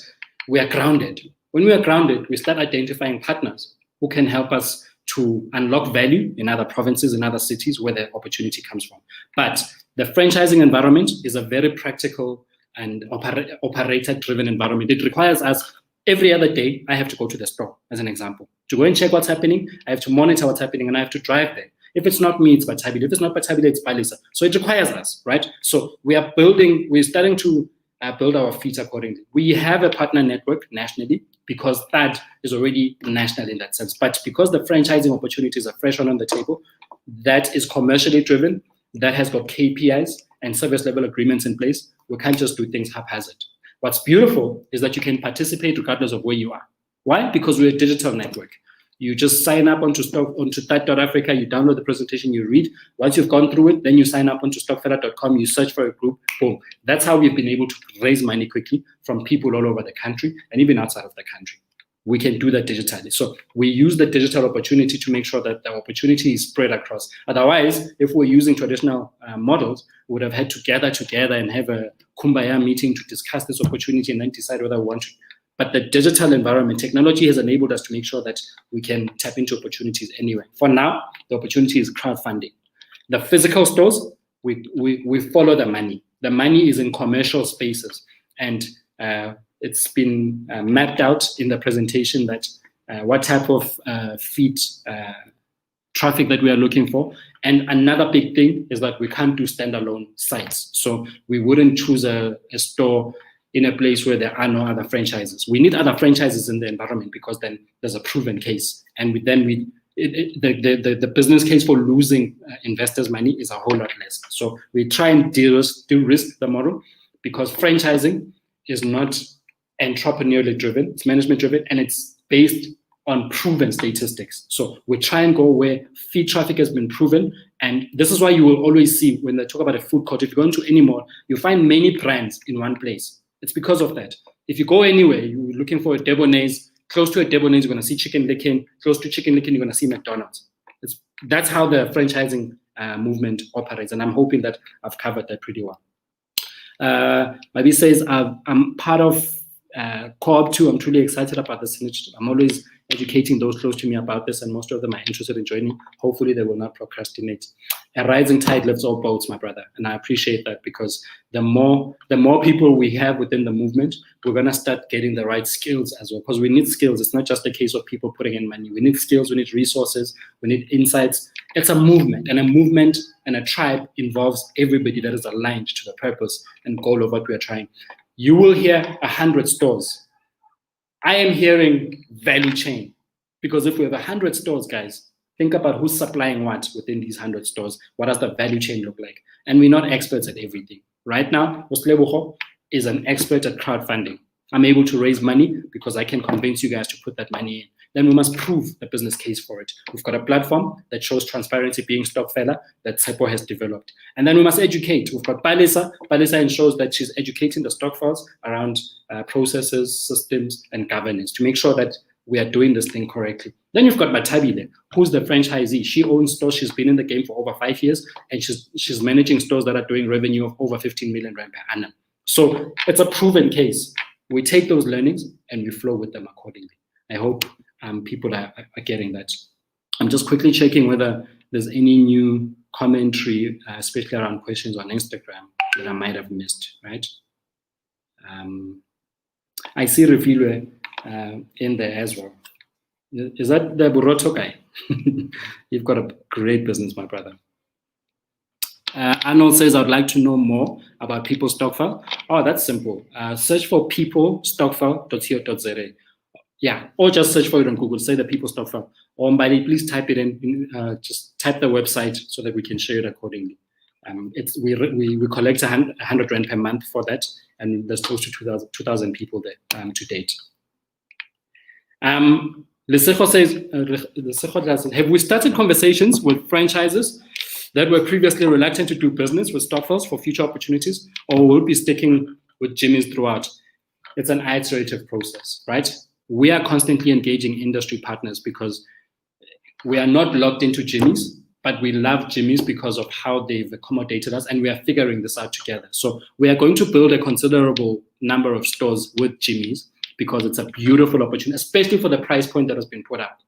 we are grounded. When we are grounded, we start identifying partners who can help us to unlock value in other provinces, in other cities where the opportunity comes from. But the franchising environment is a very practical and operator-driven environment. It requires us, every other day, I have to go to the store, as an example. To go and check what's happening, I have to monitor what's happening, and I have to drive there. If it's not me, it's Batabile. If it's not Batabile, it's Palisa. So it requires us, right? So we're starting to build our feet accordingly. We have a partner network nationally because that is already national in that sense. But because the franchising opportunities are fresh on the table, that is commercially driven, that has got KPIs and service level agreements in place, we can't just do things haphazard. What's beautiful is that you can participate regardless of where you are. Why? Because we're a digital network. You just sign up onto THUD.Africa, you download the presentation, you read. Once you've gone through it, then you sign up onto Stokvel.com, you search for a group, boom. That's how we've been able to raise money quickly from people all over the country and even outside of the country. We can do that digitally. So we use the digital opportunity to make sure that the opportunity is spread across. Otherwise, if we're using traditional models, we would have had to gather together and have a kumbaya meeting to discuss this opportunity and then decide whether we want to. But the digital environment, technology has enabled us to make sure that we can tap into opportunities anywhere. For now, the opportunity is crowdfunding. The physical stores, we follow the money. The money is in commercial spaces. And it's been mapped out in the presentation that what type of feet traffic that we are looking for. And another big thing is that we can't do standalone sites. So we wouldn't choose a store in a place where there are no other franchises. We need other franchises in the environment because then there's a proven case. And the business case for losing investors' money is a whole lot less. So we try and de-risk the model because franchising is not entrepreneurially driven, it's management driven, and it's based on proven statistics. So we try and go where feet traffic has been proven. And this is why you will always see when they talk about a food court, if you go into any mall, you find many brands in one place. It's because of that. If you go anywhere, you're looking for a Debonnaise, close to a Debonnaise, you're going to see Chicken Licken, close to Chicken Licken, you're going to see McDonald's. That's how the franchising movement operates. And I'm hoping that I've covered that pretty well. Mabi says, I'm part of Co-op 2. I'm truly excited about this initiative. I'm always educating those close to me about this, and most of them are interested in joining. Hopefully, they will not procrastinate. A rising tide lifts all boats, my brother, and I appreciate that because the more people we have within the movement, we're gonna start getting the right skills as well. Because we need skills. It's not just a case of people putting in money. We need skills. We need resources. We need insights. It's a movement, and a movement and a tribe involves everybody that is aligned to the purpose and goal of what we are trying. You will hear 100 stores. I am hearing value chain because if we have 100 stores, guys, think about who's supplying what within these 100 stores. What does the value chain look like? And we're not experts at everything. Right now, Oslebogo is an expert at crowdfunding. I'm able to raise money because I can convince you guys to put that money in. Then we must prove the business case for it. We've got a platform that shows transparency being Stokvel that Tsepo has developed. And then we must educate. We've got Palisa. Palisa ensures that she's educating the Stokvels around processes, systems, and governance to make sure that we are doing this thing correctly. Then you've got Matabi there, who's the franchisee. She owns stores. She's been in the game for over 5 years, and she's managing stores that are doing revenue of over 15 million rand per annum. So it's a proven case. We take those learnings and we flow with them accordingly. I hope people are getting that. I'm just quickly checking whether there's any new commentary, especially around questions on Instagram that I might have missed, right? I see Refilwe in there as well. Is that the Buroto guy? You've got a great business, my brother. Arnold says, I'd like to know more about People Stokvel. Oh, that's simple. Search for peoplestokvel.co.za. Yeah, or just search for it on Google. Say the People Stokvel. Or Mbali, please type it in. Just type the website so that we can share it accordingly. We collect 100 Rand per month for that, and there's close to 2,000 people there to date. Lesego says, have we started conversations with franchises that were previously reluctant to do business with Stokvels for future opportunities, or will be sticking with Jimmy's throughout? It's an iterative process, right? We are constantly engaging industry partners because we are not locked into Jimmy's, but we love Jimmy's because of how they've accommodated us, and we are figuring this out together. So we are going to build a considerable number of stores with Jimmy's because it's a beautiful opportunity, especially for the price point that has been put up.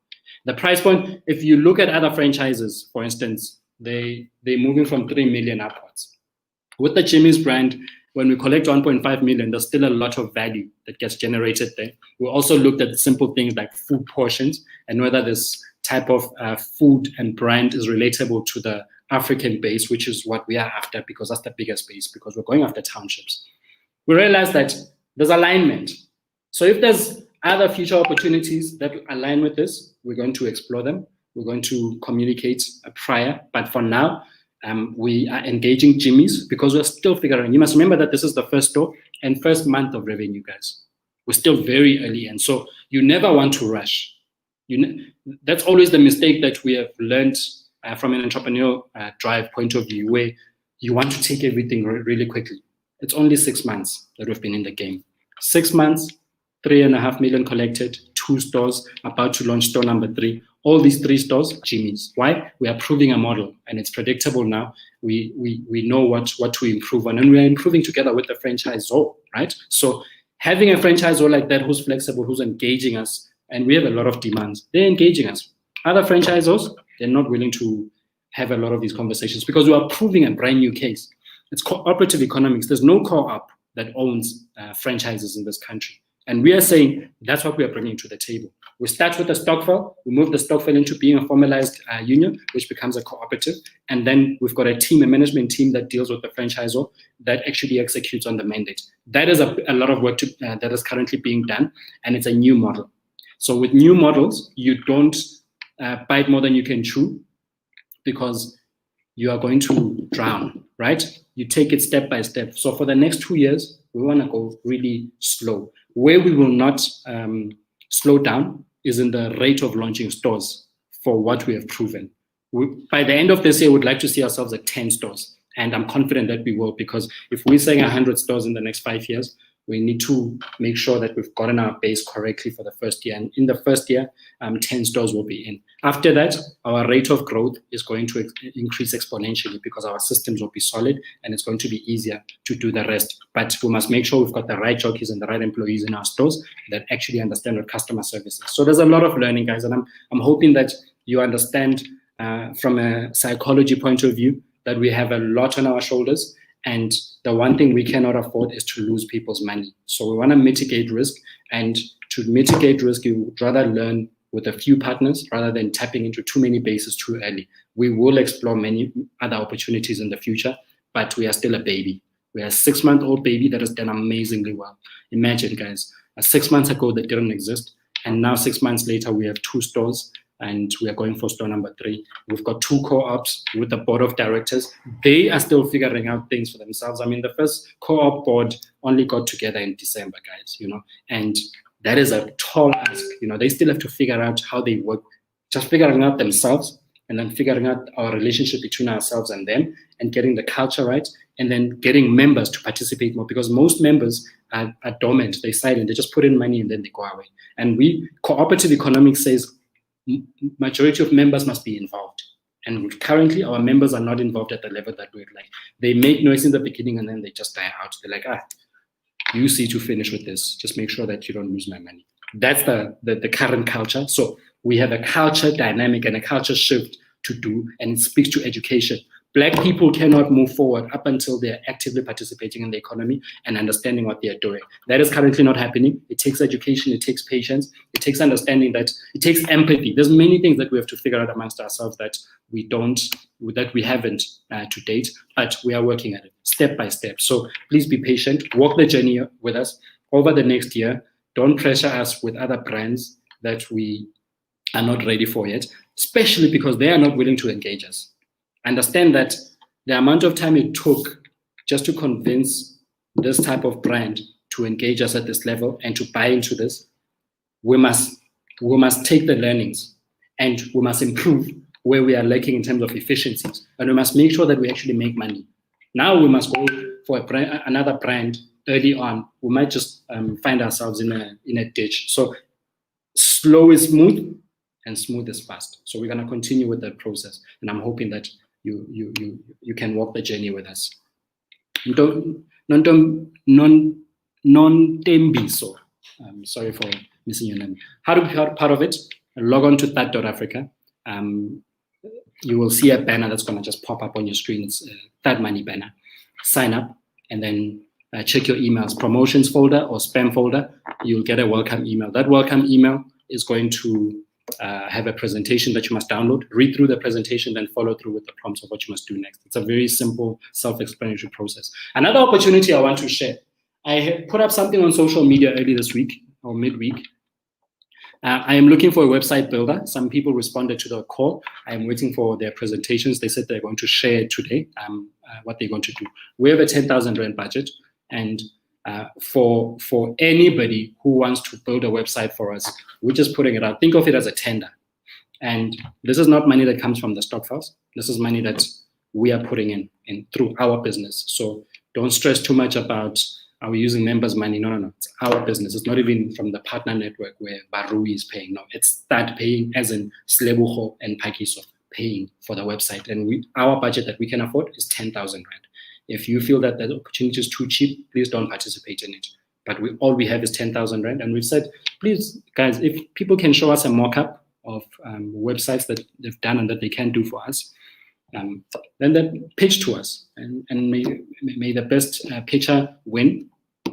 The price point, if you look at other franchises, for instance, they're moving from 3 million upwards. With the Jimmy's brand, when we collect 1.5 million, there's still a lot of value that gets generated there. We also looked at simple things like food portions and whether this type of food and brand is relatable to the African base, which is what we are after because that's the biggest base, because we're going after townships. We realized that there's alignment. So if there's other future opportunities that align with this, we're going to explore them. We're going to communicate prior, but for now, we are engaging Jimmy's because we're still figuring. You must remember that this is the first store and first month of revenue, guys. We're still very early, and so you never want to rush. That's always the mistake that we have learned from an entrepreneurial drive point of view, where you want to take everything really quickly. It's only 6 months that we've been in the game. 6 months, 3.5 million collected, 2 stores, about to launch store number 3. All these 3 stores, Jimmy's. Why? We are proving a model, and it's predictable now. We know what to improve on, and we are improving together with the franchisor, right? So having a franchisor like that who's flexible, who's engaging us, and we have a lot of demands, they're engaging us. Other franchisors, they're not willing to have a lot of these conversations because we are proving a brand new case. It's cooperative economics. There's no co-op that owns franchises in this country. And we are saying that's what we are bringing to the table. We start with the Stokvel, we move the Stokvel into being a formalized union, which becomes a cooperative. And then we've got a team, a management team that deals with the franchisor that actually executes on the mandate. That is a lot of work that is currently being done, and it's a new model. So with new models, you don't bite more than you can chew because you are going to drown, right? You take it step by step. So for the next 2 years, we want to go really slow. Where we will not slow down is in the rate of launching stores for what we have proven. By the end of this year, we'd like to see ourselves at 10 stores. And I'm confident that we will, because if we're saying 100 stores in the next 5 years, we need to make sure that we've gotten our base correctly for the first year. And in the first year, 10 stores will be in. After that, our rate of growth is going to increase exponentially because our systems will be solid and it's going to be easier to do the rest. But we must make sure we've got the right jockeys and the right employees in our stores that actually understand what customer service is. So there's a lot of learning, guys, and I'm hoping that you understand from a psychology point of view that we have a lot on our shoulders. And the one thing we cannot afford is to lose people's money. So we want to mitigate risk. And to mitigate risk, you would rather learn with a few partners rather than tapping into too many bases too early. We will explore many other opportunities in the future, but we are still a baby. We are a 6-month-old baby that has done amazingly well. Imagine, guys, 6 months ago that didn't exist. And now 6 months later, we have 2 stores. And we are going for store number 3. We've got 2 co-ops with the board of directors. They are still figuring out things for themselves. I mean, the first co-op board only got together in December, guys, and that is a tall ask. They still have to figure out how they work, just figuring out themselves and then figuring out our relationship between ourselves and them and getting the culture right and then getting members to participate more, because most members are dormant. They're silent. They just put in money and then they go away. And cooperative economics says majority of members must be involved. And currently, our members are not involved at the level that we'd like. They make noise in the beginning and then they just die out. They're like, you see to finish with this. Just make sure that you don't lose my money. That's the current culture. So we have a culture dynamic and a culture shift to do, and it speaks to education. Black people cannot move forward up until they're actively participating in the economy and understanding what they're doing. That is currently not happening. It takes education, it takes patience, it takes understanding, that it takes empathy. There's many things that we have to figure out amongst ourselves that we haven't to date, but we are working at it step by step. So please be patient, walk the journey with us over the next year. Don't pressure us with other brands that we are not ready for yet, especially because they are not willing to engage us. Understand that the amount of time it took just to convince this type of brand to engage us at this level and to buy into this, we must take the learnings and we must improve where we are lacking in terms of efficiencies, and we must make sure that we actually make money. Now we must go for another brand early on. We might just find ourselves in a ditch. So slow is smooth and smooth is fast. So we're going to continue with that process, and I'm hoping that you can walk the journey with us. Non-tembiso. Sorry for missing your name. How to be part of it? Log on to THUD.Africa. You will see a banner that's going to just pop up on your screen. It's a THUDmoney banner. Sign up and then check your emails, promotions folder or spam folder. You'll get a welcome email. That welcome email is going to have a presentation that you must download, read through the presentation, then follow through with the prompts of what you must do next. It's a very simple, self-explanatory process. Another opportunity I want to share. I put up something on social media early this week or midweek. I am looking for a website builder. Some people responded to the call. I am waiting for their presentations. They said they're going to share today what they're going to do. We have a 10,000 Rand budget, and for anybody who wants to build a website for us. We're just putting it out. Think of it as a tender. And this is not money that comes from the Stokvels. This is money that we are putting in through our business. So don't stress too much about, are we using members' money? No. It's our business. It's not even from the partner network where Barui is paying. No, it's that paying, as in Slebucho and Pakiso paying for the website. And our budget that we can afford is 10,000 Rand. If you feel that the opportunity is too cheap, please don't participate in it. But all we have is 10,000 Rand. And we've said, please, guys, if people can show us a mock-up of websites that they've done and that they can do for us, then pitch to us, and may the best pitcher win.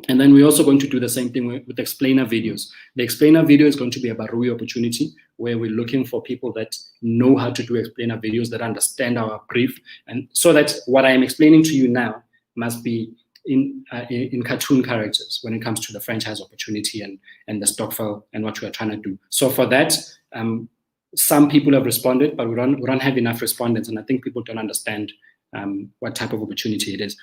And then we're also going to do the same thing with explainer videos. The explainer video is going to be a Barui opportunity where we're looking for people that know how to do explainer videos, that understand our brief, and so that what I am explaining to you now must be in cartoon characters when it comes to the franchise opportunity and the Stokvel and what we are trying to do. So for that, some people have responded, but we don't have enough respondents, and I think people don't understand what type of opportunity it is.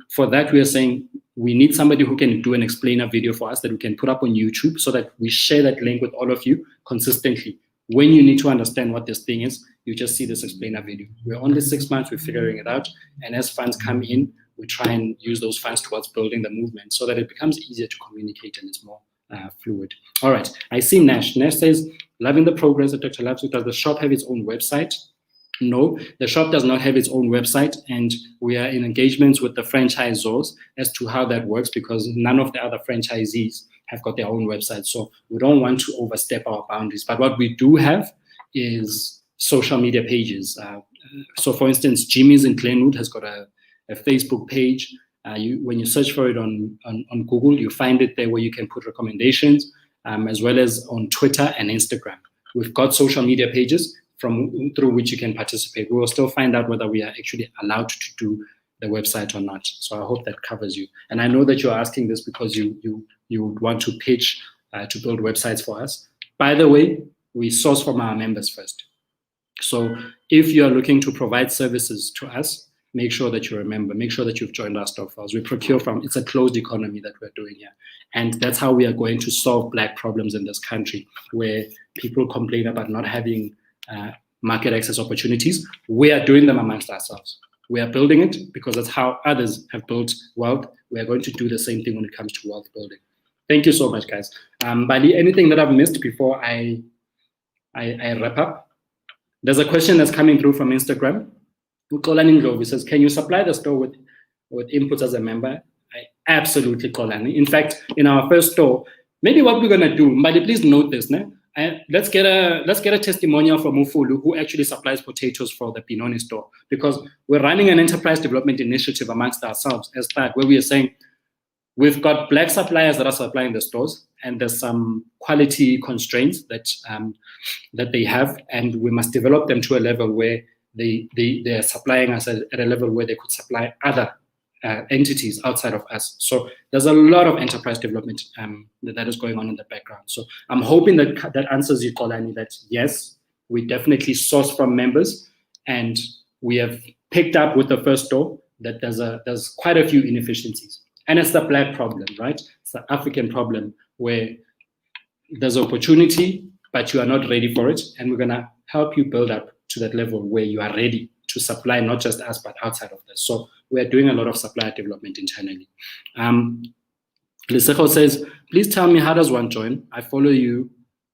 For that, we are saying we need somebody who can do an explainer video for us that we can put up on YouTube so that we share that link with all of you consistently. When you need to understand what this thing is, you just see this explainer video. We're only 6 months, we're figuring it out, and as funds come in, we try and use those funds towards building the movement so that it becomes easier to communicate and it's more fluid. All right, I see Nash. Nash says, loving the progress of Dr. Labs. Does the shop have its own website? No, the shop does not have its own website, and we are in engagements with the franchisors as to how that works, because none of the other franchisees have got their own website. So we don't want to overstep our boundaries. But what we do have is social media pages. So for instance, Jimmy's in Glenwood has got a Facebook page. When you search for it on Google, you find it there where you can put recommendations, as well as on Twitter and Instagram. We've got social media pages through which you can participate. We will still find out whether we are actually allowed to do the website or not. So I hope that covers you. And I know that you're asking this because you would want to pitch to build websites for us. By the way, we source from our members first. So if you are looking to provide services to us, make sure that you remember, make sure that you've joined our Stokvels. We procure from, it's a closed economy that we're doing here. And that's how we are going to solve Black problems in this country, where people complain about not having market access opportunities. We are doing them amongst ourselves. We are building it because that's how others have built wealth. We are going to do the same thing when it comes to wealth building. Thank you so much, guys. Bali, anything that I've missed before I wrap up? There's a question that's coming through from Instagram. Kolani Ndlovu says, can you supply the store with inputs as a member? Absolutely, Kolani. In fact, in our first store, maybe what we're gonna do, Bali, please note this, né? Let's get a testimonial from Ufulu, who actually supplies potatoes for the Pinoni store, because we're running an enterprise development initiative amongst ourselves as that, where we are saying we've got Black suppliers that are supplying the stores, and there's some quality constraints that they have, and we must develop them to a level where they are supplying us at a level where they could supply other entities outside of us. So there's a lot of enterprise development that is going on in the background. So I'm hoping that answers you, Kolani, that yes, we definitely source from members, and we have picked up with the first store that there's quite a few inefficiencies. And it's the Black problem, right? It's the African problem where there's opportunity, but you are not ready for it. And we're gonna help you build up to that level where you are ready to supply not just us, but outside of this. So we're doing a lot of supplier development internally. Lisejo says, please tell me, how does one join? I follow you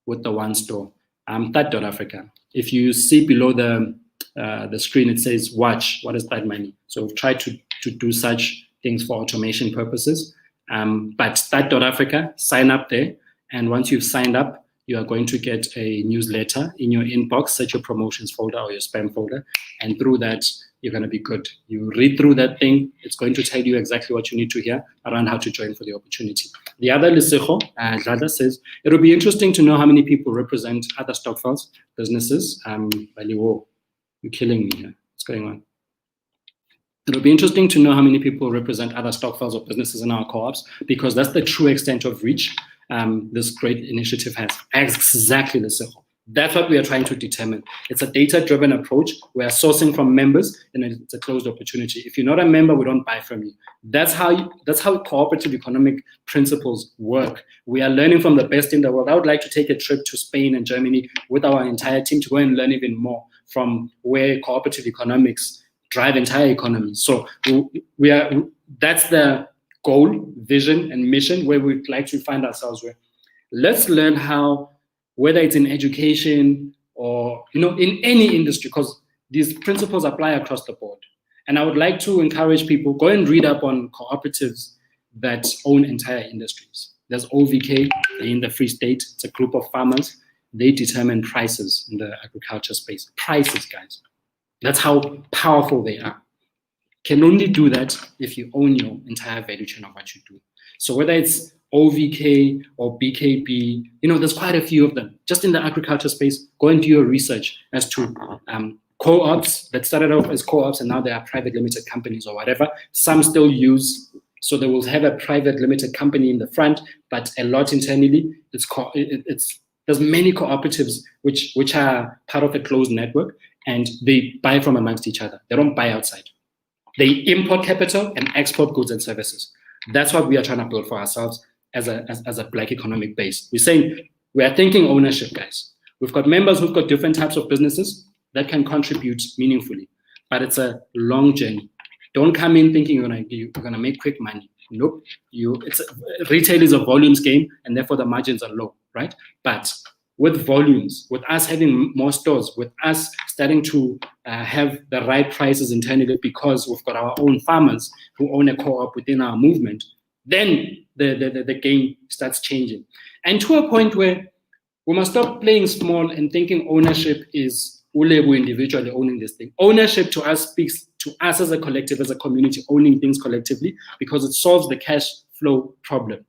with the one store. THUD.Africa. If you see below the screen, it says watch. What is THUDmoney? So we've tried to do such things for automation purposes. But THUD.Africa, sign up there. And once you've signed up, you are going to get a newsletter in your inbox, set your promotions folder or your spam folder. And through that, you're going to be good. You read through that thing. It's going to tell you exactly what you need to hear around how to join for the opportunity. The other Lisejo, Dlada, says, it will be interesting to know how many people represent other Stokvels businesses. Baliwo, you're killing me here. What's going on? It'll be interesting to know how many people represent other Stokvels or businesses in our co-ops, because that's the true extent of reach this great initiative has. Exactly, Lisejo. That's what we are trying to determine. It's a data-driven approach. We are sourcing from members, and it's a closed opportunity. If you're not a member, we don't buy from you. That's how cooperative economic principles work. We are learning from the best in the world. I would like to take a trip to Spain and Germany with our entire team to go and learn even more from where cooperative economics drive entire economies. So that's the goal, vision, and mission where we'd like to find ourselves with. Let's learn how, whether it's in education or in any industry, because these principles apply across the board. And I would like to encourage people, go and read up on cooperatives that own entire industries. There's OVK in the Free State. It's a group of farmers. They determine prices in the agriculture space. Prices, guys. That's how powerful they are. Can only do that if you own your entire value chain of what you do. So whether it's OVK or BKB, there's quite a few of them. Just in the agriculture space, go and do your research as to co-ops that started off as co-ops and now they are private limited companies or whatever. Some still use, so they will have a private limited company in the front, but a lot internally. There's many cooperatives which are part of a closed network, and they buy from amongst each other. They don't buy outside. They import capital and export goods and services. That's what we are trying to build for ourselves as a Black economic base. We are thinking ownership, guys. We've got members who've got different types of businesses that can contribute meaningfully, but it's a long journey. Don't come in thinking you're gonna make quick money. Nope. Retail is a volumes game, and therefore the margins are low, right? But with volumes, with us having more stores, with us starting to have the right prices internally because we've got our own farmers who own a co-op within our movement, then the game starts changing. And to a point where we must stop playing small and thinking ownership is Ulebu individually owning this thing. Ownership to us speaks to us as a collective, as a community, owning things collectively, because it solves the cash flow problem.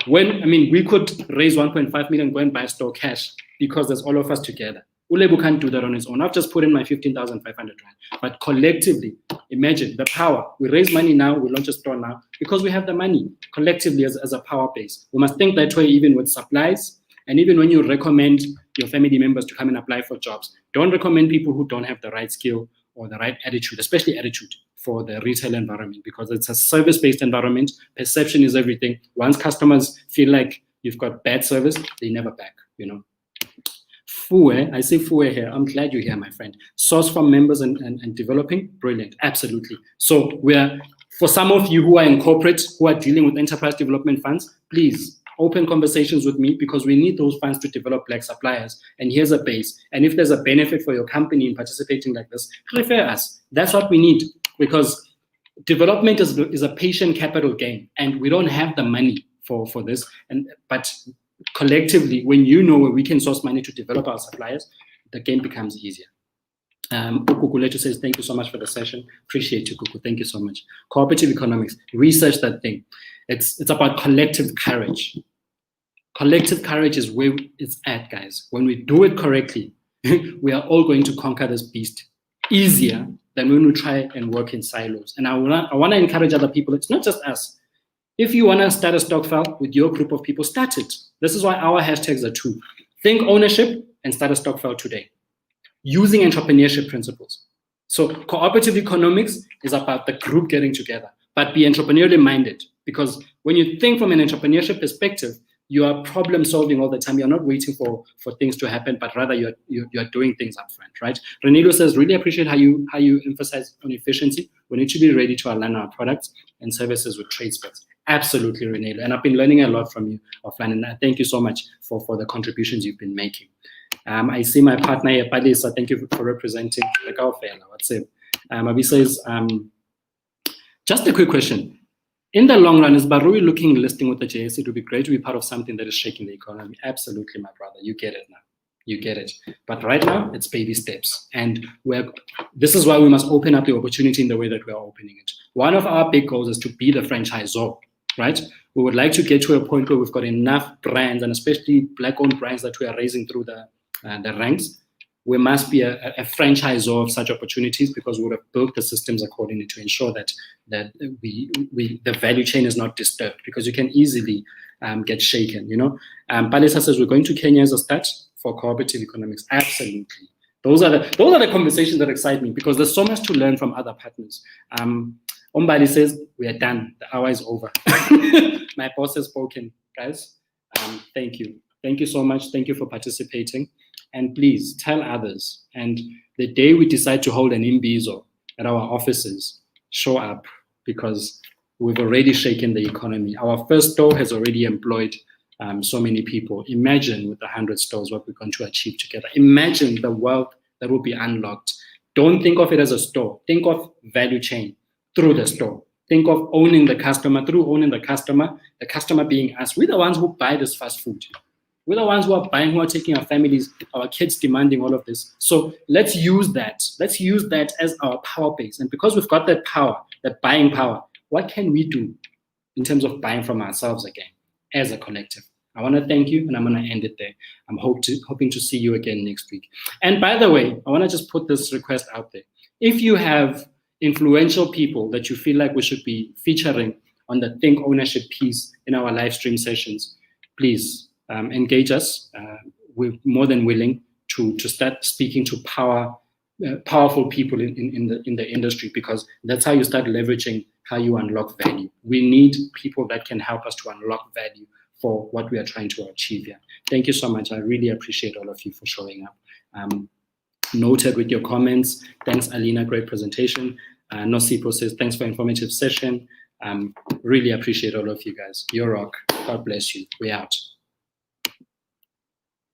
We could raise 1.5 million, go and buy store cash because there's all of us together. Ulebu can't do that on his own. I've just put in my 15,500 rand. But collectively, imagine the power. We raise money now, we launch a store now, because we have the money collectively as a power base. We must think that way even with supplies. And even when you recommend your family members to come and apply for jobs, don't recommend people who don't have the right skill or the right attitude, especially attitude for the retail environment, because it's a service-based environment. Perception is everything. Once customers feel like you've got bad service, they never back, FUE, I say FUE here. I'm glad you're here, my friend. Source from members and developing, brilliant, absolutely. So for some of you who are in corporate, who are dealing with enterprise development funds, please open conversations with me, because we need those funds to develop Black suppliers. And here's a base. And if there's a benefit for your company in participating like this, refer us. That's what we need, because development is a patient capital game, and we don't have the money for this. But collectively, when where we can source money to develop our suppliers, the game becomes easier. Kukuletu says, thank you so much for the session. Appreciate you, Kuku. Thank you so much. Cooperative economics, research that thing. It's about collective courage. Collective courage is where it's at, guys. When we do it correctly, we are all going to conquer this beast easier than when we try and work in silos. And I want to encourage other people. It's not just us. If you want to start a Stokvel with your group of people, start it. This is why our hashtags are 2. Think ownership and start a Stokvel today, using entrepreneurship principles. So cooperative economics is about the group getting together, but be entrepreneurially minded, because when you think from an entrepreneurship perspective, you are problem solving all the time. You're not waiting for things to happen, but rather you're doing things up front, right? Renelo says, really appreciate how you emphasize on efficiency. We need to be ready to align our products and services with trade specs. Absolutely, Renelo. And I've been learning a lot from you offline, and I thank you so much for the contributions you've been making. I see my partner here, Palisa. Thank you for representing the Kaufela. What's it? Abi says, just a quick question. In the long run, is Barui looking listing with the JSE? It would be great to be part of something that is shaking the economy. Absolutely, my brother. You get it now. You get it. But right now, it's baby steps. And this is why we must open up the opportunity in the way that we are opening it. One of our big goals is to be the franchisor, right? We would like to get to a point where we've got enough brands, and especially Black-owned brands that we are raising through the ranks. We must be a franchisor of such opportunities, because we would have built the systems accordingly to ensure that the value chain is not disturbed, because you can easily get shaken. Palisa says we're going to Kenya as a start for cooperative economics. Absolutely. Those are the conversations that excite me, because there's so much to learn from other partners. Ombali says we are done. The hour is over. My boss has spoken, guys. Thank you. Thank you so much. Thank you for participating. And please tell others. And the day we decide to hold an imbizo at our offices, show up, because we've already shaken the economy. Our first store has already employed so many people. Imagine with 100 stores what we're going to achieve together. Imagine the wealth that will be unlocked. Don't think of it as a store. Think of value chain through the store. Think of owning the customer through owning the customer being us. We're the ones who buy this fast food. We're the ones who are buying, who are taking our families, our kids demanding all of this. So let's use that. Let's use that as our power base. And because we've got that power, that buying power, what can we do in terms of buying from ourselves again as a collective? I want to thank you, and I'm going to end it there. I'm hoping to see you again next week. And by the way, I want to just put this request out there. If you have influential people that you feel like we should be featuring on the Think Ownership piece in our live stream sessions, please engage us. We're more than willing to start speaking to powerful people in the industry, because that's how you start leveraging how you unlock value. We need people that can help us to unlock value for what we are trying to achieve here. Thank you so much. I really appreciate all of you for showing up. Noted with your comments. Thanks, Alina, great presentation. Nosipo says, thanks for informative session. Really appreciate all of you guys. You rock. God bless you. We're out.